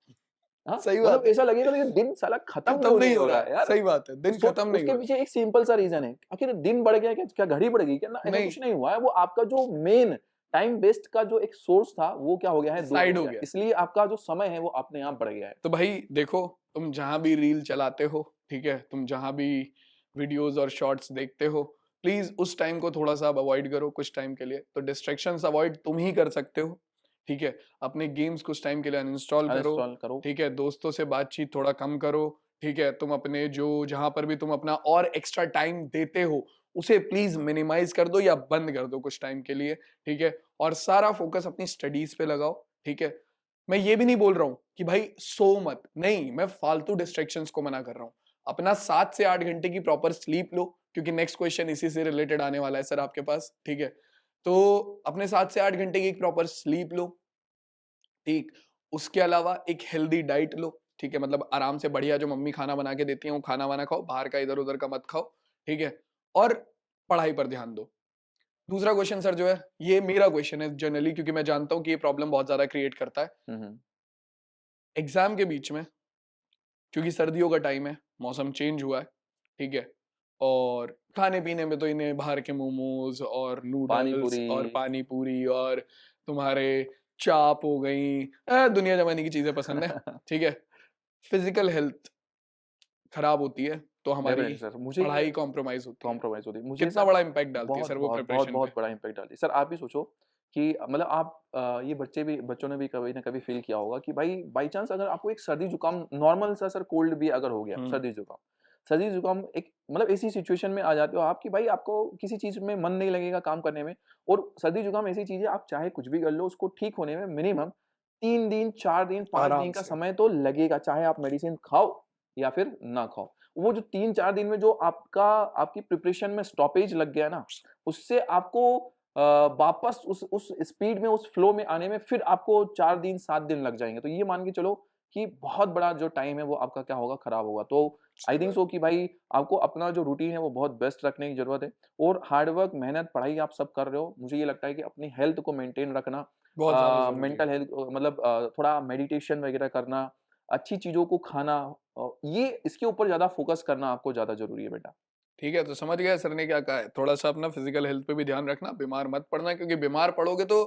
हाँ, सही मतलब बात है, ऐसा लगेगा लेकिन दिन साला खत्म खत्म क्यों नहीं नहीं हो हो रहा रहा है, है यार। सही बात है, दिन सोच खत्म नहीं उसके हो रहा पीछे एक सिंपल सा रीज़न है। आखिर दिन बढ़ गया क्या? क्या घड़ी बढ़ गई क्या? ना, है। ऐसा नहीं, कुछ नहीं हुआ है। वो आपका जो मेन टाइम वेस्ट का जो एक सोर्स था, वो क्या हो गया है? दूर साइड हो हो गया है। गया। इसलिए आपका जो समय है वो अपने आप बढ़ गया है। तो भाई देखो, तुम जहां भी रील चलाते हो, ठीक है, तुम जहां भी वीडियोस और शॉर्ट्स देखते हो, प्लीज उस टाइम को थोड़ा सा अवॉइड करो कुछ टाइम के लिए। तो डिस्ट्रैक्शंस अवॉइड तुम ही कर सकते हो, ठीक है। अपने गेम्स कुछ टाइम के लिए अनइंस्टॉल करो, अनइंस्टॉल करो। ठीक है। दोस्तों से बातचीत थोड़ा कम करो, ठीक है। तुम अपने जो जहां पर भी तुम अपना और एक्स्ट्रा टाइम देते हो उसे प्लीज मिनिमाइज कर दो या बंद कर दो कुछ टाइम के लिए, ठीक है। और सारा फोकस अपनी स्टडीज पे लगाओ, ठीक है। मैं ये भी नहीं बोल रहा हूं कि भाई सो मत, नहीं, मैं फालतू डिस्ट्रैक्शंस को मना कर रहा हूं। अपना 7 से 8 घंटे की प्रॉपर स्लीप लो, क्योंकि नेक्स्ट क्वेश्चन इसी से रिलेटेड आने वाला है सर आपके पास, ठीक है। तो अपने 7 से 8 घंटे की एक प्रॉपर स्लीप लो, ठीक। उसके अलावा एक हेल्दी डाइट लो, ठीक है, मतलब आराम से बढ़िया जो मम्मी खाना बना के देती है वो खाना वाना खाओ, बाहर का इधर उधर का मत खाओ, ठीक है। और पढ़ाई पर ध्यान दो। दूसरा क्वेश्चन सर जो है, ये मेरा क्वेश्चन है जनरली, क्योंकि मैं जानता हूं कि ये प्रॉब्लम बहुत ज्यादा क्रिएट करता है। हुँ, हुँ। एग्जाम के बीच में, क्योंकि सर्दियों का टाइम है, मौसम चेंज हुआ है, ठीक है, और खाने पीने में तो इन्हें बाहर के मोमोज और पानी नूडल्स पूरी। और पानी पूरी और तुम्हारे चाप हो गई, दुनिया जमाने की चीजें पसंद है, ठीक है। फिजिकल हेल्थ खराब होती है तो हमारी डेफिनिटली सर, मुझे पढ़ाई कॉम्प्रोमाइज होती है। कॉम्प्रोमाइज़ होती है। मुझे कितना सर बड़ा इम्पैक्ट डालती है बहुत, सर वो बहुत, बहुत, प्रिपरेशन पे। बहुत बड़ा इम्पैक्ट डालती है। सर आप ही सोचो कि मतलब आप ये बच्चों ने भी कभी ना कभी फ़ील किया होगा कि भाई बाय चांस अगर आपको एक सर्दी-जुकाम नॉर्मल सा सर कोल्ड भी अगर हो गया, हम्म। सर्दी-जुकाम। सर्दी-जुकाम एक मतलब ऐसी सिचुएशन में आ जाते हो आप कि भाई आपको किसी चीज़ में मन नहीं लगेगा काम करने में, और सर्दी-जुकाम ऐसी चीज़ है आप चाहे कुछ भी कर लो उसको ठीक होने में मिनिमम 3 दिन, 4 दिन, 5 आराम दिन का से। समय तो लगेगा, चाहे आप मेडिसिन खाओ या फिर ना खाओ। वो जो 3-4 दिन में जो आपकी प्रिपरेशन में स्टॉपेज लग गया ना, उससे आपको वापस उस स्पीड में, उस फ्लो में आने में फिर आपको 4 दिन, 7 दिन लग जाएँगे। तो ये मान के चलो कि बहुत बड़ा जो टाइम है वो आपका क्या होगा, खराब होगा। तो आई सही थिंक बात। सो कि भाई आपको अपना जो रूटीन है वो बहुत बेस्ट रखने की ज़रूरत है, और हार्ड वर्क, मेहनत, पढ़ाई आप सब कर रहे हो। मुझे ये लगता है कि अपनी हेल्थ को मेंटेन रखना, बहुत ज्यादा जरूरी है। मेंटल हेल्थ मतलब थोड़ा मेडिटेशन वगैरह करना, अच्छी चीज़ों को खाना, ये इसके ऊपर ज़्यादा फ़ोकस करना आपको ज़्यादा ज़रूरी है बेटा। ठीक है, तो समझ गया सर ने क्या कहा है। थोड़ा सा अपना फिजिकल हेल्थ पे भी ध्यान रखना, बीमार मत पड़ना, क्योंकि बीमार पड़ोगे तो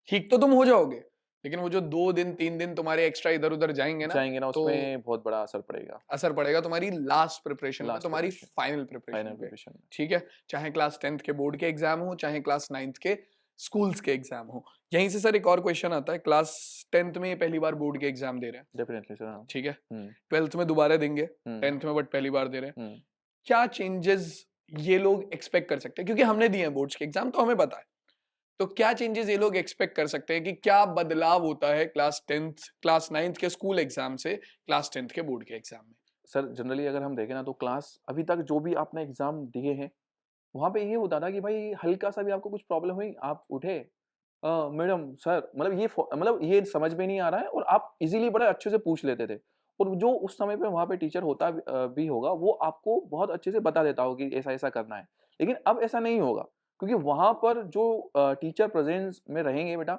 ठीक तो तुम हो जाओगे, लेकिन वो जो 2 दिन 3 दिन तुम्हारे एक्स्ट्रा इधर उधर जाएंगे ना, जाएँगे ना तो उसमें बहुत बड़ा असर पड़ेगा, असर पड़ेगा तुम्हारी लास्ट प्रिपरेशन में, लास्ट तुम्हारी प्रिपरेशन, फाइनल प्रिपरेशन फाइनल पे, प्रिपरेशन में। ठीक है। चाहे क्लास 10th के बोर्ड के एग्जाम हो, चाहे क्लास 9th के स्कूल्स के एग्जाम हो। यहीं से सर एक और क्वेश्चन आता है, क्लास 10th में ये पहली बार बोर्ड के एग्जाम दे रहे हैं, डेफिनिटली सर, हाँ। ठीक है। हुँ, 12th में दोबारा देंगे, हुँ, 10th में बट पहली बार दे रहे हैं। हुँ। क्या चेंजेस ये लोग एक्सपेक्ट कर सकते हैं, क्योंकि हमने दिए हैं बोर्ड्स के एग्जाम तो हमें पता है। तो क्या चेंजेस ये लोग एक्सपेक्ट कर सकते हैं, कि क्या बदलाव होता है क्लास 9th के स्कूल एग्जाम से क्लास 10th के बोर्ड के एग्जाम में? सर जनरली अगर हम देखें ना तो क्लास अभी तक जो भी आपने एग्जाम दिए हैं वहाँ पे ये होता था कि भाई हल्का सा भी आपको कुछ प्रॉब्लम हुई आप उठे मैडम सर मतलब ये समझ में नहीं आ रहा है और आप इजीली बड़े अच्छे से पूछ लेते थे और जो उस समय पे वहाँ पे टीचर होता भी होगा वो आपको बहुत अच्छे से बता देता होगा कि ऐसा ऐसा करना है। लेकिन अब ऐसा नहीं होगा क्योंकि वहाँ पर जो टीचर प्रेजेंस में रहेंगे बेटा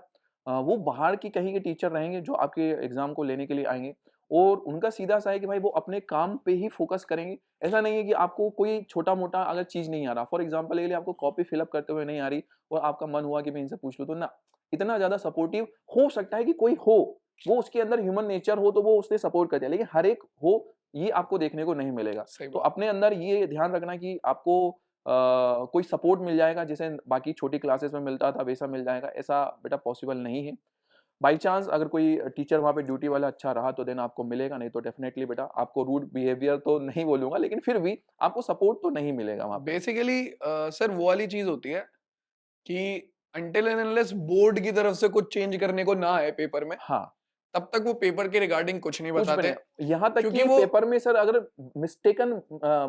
वो बाहर की कहीं के टीचर रहेंगे जो आपके एग्जाम को लेने के लिए आएंगे और उनका सीधा सा है कि भाई वो अपने काम पे ही फोकस करेंगे। ऐसा नहीं है कि आपको कोई छोटा-मोटा अगर चीज़ नहीं आ रहा, फॉर एग्जांपल के लिए आपको कॉपी फिल अप करते हुए नहीं आ रही और आपका मन हुआ कि मैं इनसे पूछ लूँ तो ना, इतना ज़्यादा सपोर्टिव हो सकता है कि कोई हो, वो उसके अंदर ह्यूमन नेचर हो तो वो उससे सपोर्ट कर दे, लेकिन हर एक हो ये आपको देखने को नहीं मिलेगा। सही तो बात। अपने अंदर ये ध्यान रखना कि आपको कोई सपोर्ट मिल जाएगा जैसे बाकी छोटी क्लासेस में मिलता था वैसा मिल जाएगा, ऐसा बेटा पॉसिबल नहीं है। बाई चांस अगर कोई टीचर वहाँ पे ड्यूटी वाला अच्छा रहा तो देन आपको मिलेगा, नहीं तो डेफिनेटली बेटा आपको रूड बिहेवियर तो नहीं बोलूँगा लेकिन फिर भी आपको सपोर्ट तो नहीं मिलेगा वहाँ पे। बेसिकली सर वो वाली चीज होती है कि अनटिल एंड अनलेस बोर्ड की तरफ से कुछ चेंज करने को ना आए पेपर में, हाँ, तब तक वो पेपर के रिगार्डिंग कुछ नहीं कुछ भी बताते, नहीं। यहाँ तक क्योंकि कि वो पेपर में सर अगर मिस्टेकन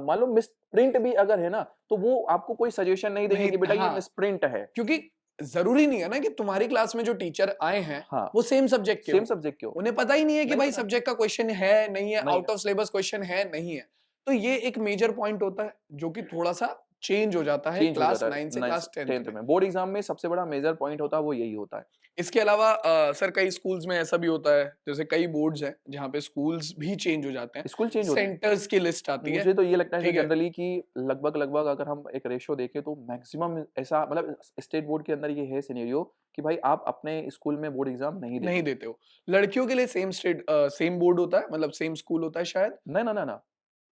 मान लो मिसप्रिंट भी अगर है ना, तो वो आपको कोई सजेशन नहीं देंगे नहीं, कि बेटा ये हाँ, मिसप्रिंट है। क्योंकि जरूरी नहीं है ना कि तुम्हारी क्लास में जो टीचर आए हैं हाँ, वो सेम सब्जेक्ट के सेम हो। सब्जेक्ट के हो। उन्हें पता ही नहीं है कि नहीं भाई पता, सब्जेक्ट का क्वेश्चन है नहीं है, नहीं आउट है। ऑफ सिलेबस क्वेश्चन है नहीं है। तो ये एक मेजर पॉइंट होता है जो कि थोड़ा सा चेंज हो जाता है चेंज हो क्लास जाता है 9 से 9th क्लास 10th 10th में। में। बोर्ड एग्ज़ाम में सबसे बड़ा मेजर पॉइंट होता है वो यही होता है। इसके अलावा सर कई स्कूल्स में ऐसा भी होता है, जैसे कई बोर्ड्स हैं जहाँ पे स्कूल्स भी चेंज हो जाते हैं, स्कूल चेंज होते हैं। सेंटर्स की लिस्ट आती है, मुझे तो ये लगता है सर ठीक है, जनरली कि लगभग-लगभग अगर हम एक रेशियो देखें तो मैक्सिमम ऐसा मतलब स्टेट बोर्ड के अंदर ये है सिनेरियो कि भाई आप अपने स्कूल में बोर्ड एग्ज़ाम नहीं देते। नहीं देते हो। लड़कियों के लिए सेम बोर्ड होता है, मतलब सेम स्कूल होता है शायद, ना, ना, ना, ना।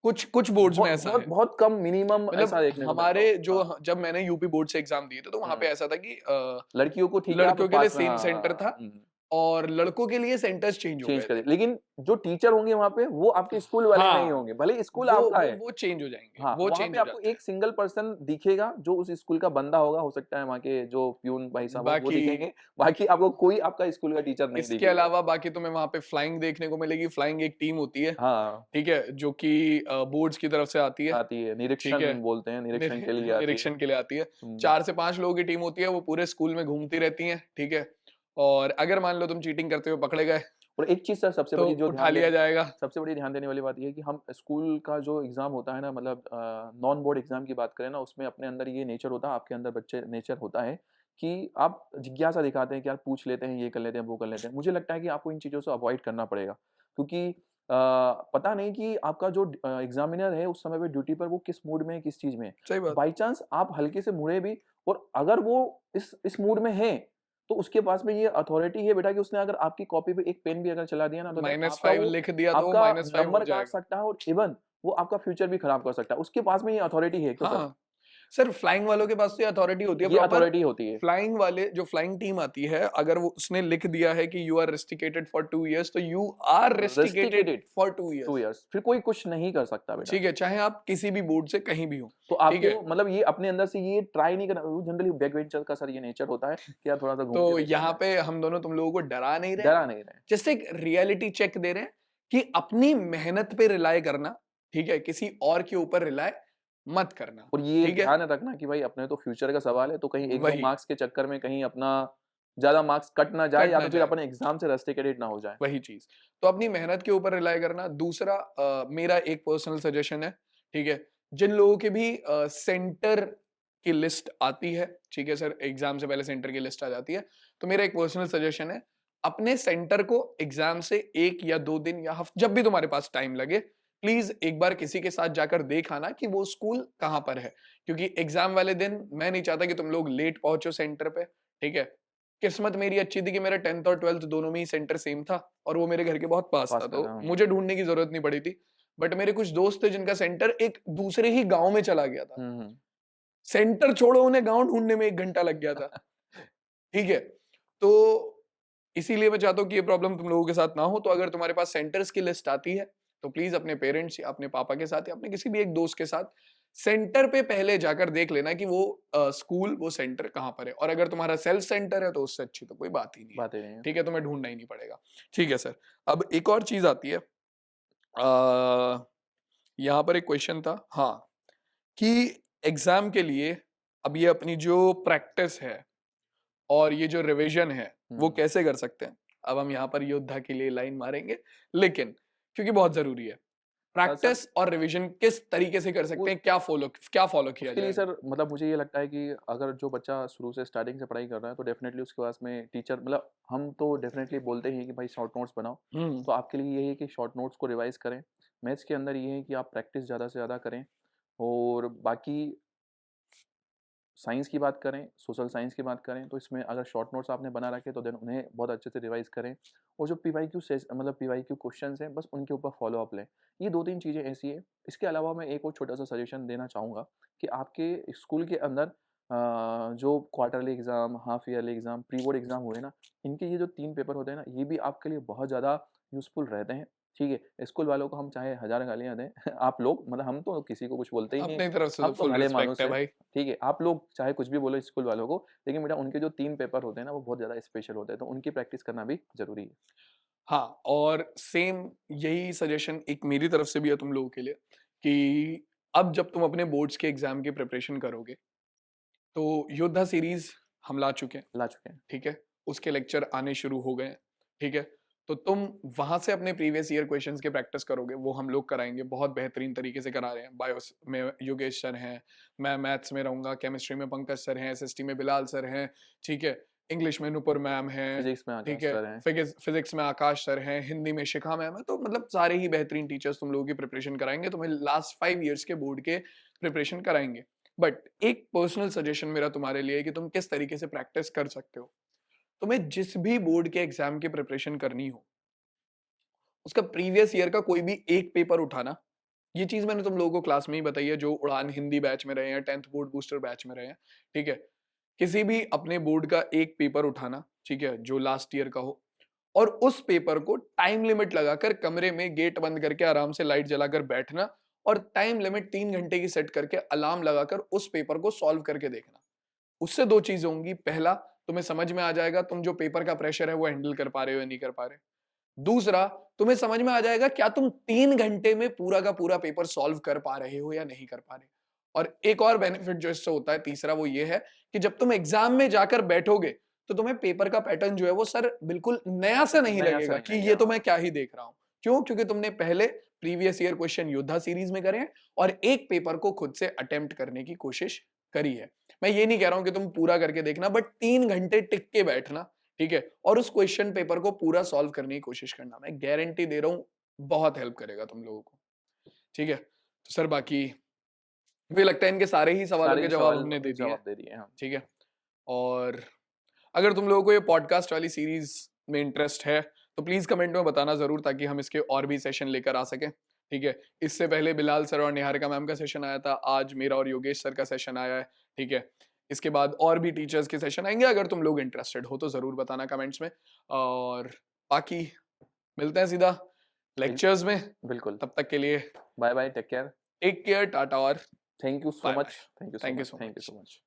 कुछ कुछ बोर्ड्स में बहुत ऐसा बहुत है। बहुत कम मिनिमम ऐसा मतलब देखने को मिलता हमारे हो। जो हाँ, जब मैंने यूपी बोर्ड से एग्जाम दिए थे तो वहां पे हाँ। ऐसा था कि लड़कियों को ठीक है आप लड़कियों के लिए पास में सेम हाँ, सेंटर था हुँ, और लड़कों के लिए सेंटर्स चेंज हो चेंज गए कर थे। दिया। लेकिन जो टीचर होंगे वहाँ पे वो आपके स्कूल वाले नहीं हाँ, होंगे, भले स्कूल वो आपका वो है। वो चेंज हो जाएंगे, हाँ, वो वहाँ चेंज पे हो आपको जाते हैं। एक सिंगल पर्सन दिखेगा जो उस स्कूल का बंदा होगा, हो सकता है वहाँ के जो प्यून भाई साहब हो वो बाकी दिखेंगे, बाकी आपको कोई आपका स्कूल का टीचर नहीं इसके दिखेगा। अलावा बाकी तुम्हें वहां पे फ्लाइंग देखने को मिलेगी। फ्लाइंग एक टीम होती है, हाँ, ठीक है, जो कि बोर्ड्स की तरफ से आती है, आती है, ठीक है, निरीक्षण बोलते हैं, निरीक्षण के लिए आती है। निरीक्षण के लिए आती है। हुँ, 4 से 5 लोगों की टीम होती है, वो पूरे स्कूल में घूमती रहती हैं, ठीक है, और अगर मान लो तुम चीटिंग करते हुए पकड़े गए और एक चीज़ सर सबसे तो बड़ी जो उठा लिया जाएगा। सबसे बड़ी ध्यान देने वाली बात ये है कि हम स्कूल का जो एग्ज़ाम होता है ना मतलब नॉन बोर्ड एग्ज़ाम की बात करें ना उसमें अपने अंदर ये नेचर होता है, आपके अंदर बच्चे नेचर होता है कि आप जिज्ञासा दिखाते हैं कि यार पूछ लेते हैं, ये कर लेते हैं, वो कर लेते हैं। मुझे लगता है कि आपको इन चीज़ों से अवॉइड करना पड़ेगा क्योंकि पता नहीं कि आपका जो एग्ज़ामिनर है उस समय पे ड्यूटी पर वो किस मूड में है, किस चीज़ में है। सही बात। बाई चांस आप हल्के से मुड़े भी और अगर वो इस मूड में है तो उसके पास में ये अथॉरिटी है बेटा कि उसने अगर आपकी कॉपी पे एक पेन भी अगर चला दिया ना तो देन -5 लिख दिया तो वो आपका -5 हो नंबर काट जाएगा। सकता है और इवन वो आपका फ्यूचर भी खराब कर सकता है। उसके पास में ये अथॉरिटी है क्या सर? हाँ, सर फ्लाइंग वालों के पास तो ये अथॉरिटी होती है ये प्रॉपर। अथॉरिटी होती है। फ्लाइंग वाले जो फ्लाइंग टीम आती है, अगर वो उसने लिख दिया है कि you are restricted for 2 years तो you are restricted restricted for 2 2 years. Years फिर कोई कुछ नहीं कर सकता बेटा। ठीक है, चाहे आप किसी भी बोर्ड से कहीं भी हो, तो ठीक है? आपको मतलब ये अपने अंदर से ये ट्राई नहीं करना जनरली बैक बेंचर का सर ये नेचर होता है कि यार थोड़ा-सा घूम के तो देख यहाँ लेते हैं। पे हम दोनों तुम लोगों को डरा नहीं रहे हैं, डरा नहीं रहे। जस्ट एक रियलिटी चेक दे रहे हैं कि अपनी मेहनत पे रिलाय करना, ठीक है? किसी और के ऊपर रिलाय मत करना, और ये ठीक है? ध्यान रखना कि भाई अपने तो फ्यूचर का सवाल है तो कहीं 1-2 वही, मार्क्स के चक्कर में कहीं अपना ज़्यादा मार्क्स कट ना जाए कट या ना तो फिर जाए। अपने एग्ज़ाम से रस्टिकेटेड ना हो जाए। वही चीज, तो अपनी मेहनत के ऊपर रिलाय करना। दूसरा मेरा एक पर्सनल सजेशन है, ठीक है, जिन लोगों के भी सेंटर की लिस्ट आती है, ठीक है सर, एग्जाम से पहले सेंटर की लिस्ट आ जाती है, तो मेरा एक पर्सनल सजेशन है, अपने सेंटर को एग्जाम से 1 या 2 दिन या जब भी तुम्हारे पास टाइम लगे, प्लीज एक बार किसी के साथ जाकर देख आना कि वो स्कूल कहाँ पर है, क्योंकि एग्जाम वाले दिन मैं नहीं चाहता कि तुम लोग लेट पहुंचो सेंटर पे, ठीक है। किस्मत मेरी अच्छी थी कि मेरा 10th और 12th दोनों में ही सेंटर सेम था और वो मेरे घर के बहुत पास पास था, में था। तो मुझे ढूंढने की जरूरत नहीं पड़ी थी। बट मेरे कुछ दोस्त थे जिनका सेंटर एक दूसरे ही गांव में चला गया था। हुँ, हुँ। सेंटर छोड़ो, उन्हें गांव ढूंढने में 1 घंटा लग गया था, ठीक है। तो इसीलिए मैं चाहता हूँ कि ये प्रॉब्लम तुम लोगों के साथ ना हो। तो अगर तुम्हारे पास सेंटर्स की लिस्ट आती है तो प्लीज अपने पेरेंट्स या अपने पापा के साथ या अपने किसी भी एक दोस्त के साथ सेंटर पे पहले जाकर देख लेना कि वो स्कूल, वो सेंटर कहाँ पर है। और अगर तुम्हारा सेल्फ सेंटर है तो उससे अच्छी तो कोई बात ही नहीं है, बात ही नहीं है। ठीक है, तुम्हें ढूंढना ही नहीं पड़ेगा। ठीक है सर, अब एक और चीज आती है, यहाँ पर एक क्वेश्चन था, हाँ, कि एग्जाम के लिए अब ये अपनी जो प्रैक्टिस है और ये जो रिवीजन है वो कैसे कर सकते हैं। अब हम यहाँ पर योद्धा के लिए लाइन मारेंगे, लेकिन क्योंकि बहुत जरूरी है, प्रैक्टिस और रिवीजन किस तरीके से कर सकते हैं, क्या फॉलो किया उसके लिए जाए। सर मतलब मुझे ये लगता है कि अगर जो बच्चा शुरू से स्टार्टिंग से पढ़ाई कर रहा है तो डेफिनेटली उसके पास में टीचर मतलब हम तो डेफिनेटली बोलते ही कि भाई शॉर्ट नोट्स बनाओ। तो आपके लिए यही है कि शॉर्ट नोट्स को रिवाइज करें। मैथ्स के अंदर ये है कि आप प्रैक्टिस ज़्यादा से ज़्यादा करें। और बाकी साइंस की बात करें, सोशल साइंस की बात करें, तो इसमें अगर शॉर्ट नोट्स आपने बना रखे तो देन उन्हें बहुत अच्छे से रिवाइज करें। और जो पीवाईक्यू से मतलब पीवाईक्यू क्वेश्चंस हैं बस उनके ऊपर फॉलो अप लें। ये 2-3 चीज़ें ऐसी हैं। इसके अलावा मैं एक और छोटा-सा सजेशन देना चाहूँगा कि आपके स्कूल के अंदर जो quarterly exam, half yearly exam, pre board exam हुए ना, इनके ये जो 3 पेपर होते हैं ना, ये भी आपके लिए बहुत ज़्यादा यूज़फुल रहते हैं। ठीक है? स्कूल वालों को हम चाहे हज़ार गालियाँ दें आप लोग मतलब हम तो किसी को कुछ बोलते ही नहीं, अपनी तरफ से तो हम तो फुल भले रिस्पेक्ट मानुस है हैं। भाई। ठीक है? आप लोग चाहे कुछ भी बोलो स्कूल वालों को, लेकिन बेटा उनके जो 3 पेपर होते हैं ना, वो बहुत ज़्यादा स्पेशल होते हैं, तो उनकी प्रैक्टिस करना भी ज़रूरी है। हाँ, और सेम यही सजेशन एक मेरी तरफ से भी है तुम लोगों के लिए कि अब जब तुम अपने बोर्ड्स के एग्जाम की प्रिपरेशन करोगे, तो योद्धा सीरीज हम ला चुके हैं, ला चुके हैं। ठीक है, उसके लेक्चर आने शुरू हो गए हैं, ठीक है, तो तुम वहां से अपने प्रीवियस ईयर क्वेश्चंस के प्रैक्टिस करोगे, वो हम लोग कराएंगे, बहुत बेहतरीन तरीके से करा रहे हैं। बायो में योगेश सर हैं, मैं मैथ्स में रहूंगा, केमिस्ट्री में पंकज सर हैं, एसएसटी में बिलाल सर हैं, ठीक है, इंग्लिश में नुपुर मैम हैं, फिजिक्स में ठीक आकाश है, सर हैं। फिजिक्स में आकाश सर हैं, हिंदी में शिखा मैम है, तो मतलब सारे ही बेहतरीन टीचर्स तुम लोगों की प्रिपरेशन कराएंगे, तुम्हें लास्ट 5 ईयर्स के बोर्ड के प्रिपरेशन कराएंगे। बट एक पर्सनल सजेशन मेरा तुम्हारे लिए है कि तुम किस तरीके से प्रैक्टिस कर सकते हो। तुम्हें जिस भी बोर्ड के एग्जाम की प्रिपरेशन करनी हो, उसका प्रीवियस ईयर का कोई भी एक पेपर उठाना। ये चीज मैंने तुम लोगों को क्लास में ही बताई है, जो उड़ान हिंदी बैच में रहे हैं, 10th बोर्ड बूस्टर बैच में रहे हैं, ठीक है, किसी भी अपने बोर्ड का एक पेपर उठाना, ठीक है, जो लास्ट ईयर का हो, और उस पेपर को टाइम लिमिट लगाकर कमरे में गेट बंद करके आराम से लाइट जलाकर बैठना, और टाइम लिमिट 3 घंटे की सेट करके अलार्म लगाकर उस पेपर को सॉल्व करके देखना। उससे दो चीजें होंगी, पहला, तुम्हें समझ में आ जाएगा तुम जो पेपर का प्रेशर है वो हैंडल कर पा रहे हो या नहीं कर पा रहे। दूसरा, तुम्हें समझ में आ जाएगा क्या तुम 3 घंटे में पूरा का पूरा पेपर सॉल्व कर पा रहे हो या नहीं कर पा रहे। और एक और बेनिफिट जो इससे होता है, तीसरा, वो ये है कि जब तुम एग्जाम में जाकर बैठोगे तो तुम्हें पेपर का पैटर्न जो है वो सर बिल्कुल नया सा नहीं नया सा लगेगा नहीं कि लगेगा, ये तो हाँ। मैं क्या ही देख रहा हूं। क्यों? क्योंकि तुमने पहले प्रीवियस ईयर क्वेश्चन योद्धा सीरीज में करे हैं और एक पेपर को खुद से अटेम्प्ट करने की कोशिश करी है। मैं ये नहीं कह रहा हूं कि तुम पूरा करके देखना, बट 3 घंटे टिक के बैठना, ठीक है, और उस क्वेश्चन पेपर को पूरा सॉल्व करने की कोशिश करना, मैं गारंटी दे रहा हूं बहुत हेल्प करेगा तुम लोगों को। ठीक है, तो सर बाकी मुझे लगता है इनके सारे ही सवालों सारे के ही जवाब सवाल हमने दे दिए हैं। जवाब दे दिए, हाँ। ठीक है, और अगर तुम लोगों को ये पॉडकास्ट वाली सीरीज में इंटरेस्ट है तो प्लीज कमेंट में बताना जरूर, ताकि हम इसके और भी सेशन लेकर आ सकें। ठीक है, इससे पहले बिलाल सर और निहारिका मैम का सेशन आया था, आज मेरा और योगेश सर का सेशन आया है। ठीक है, इसके बाद और भी टीचर्स के सेशन आएंगे, अगर तुम लोग इंटरेस्टेड हो तो जरूर बताना कमेंट्स में। और बाकी मिलते हैं सीधा लेक्चर्स में, बिल्कुल। तब तक के लिए bye bye, take care. Take care, टाटा और thank you so bye much, bye. Thank you so thank you much, so thank you much. So much.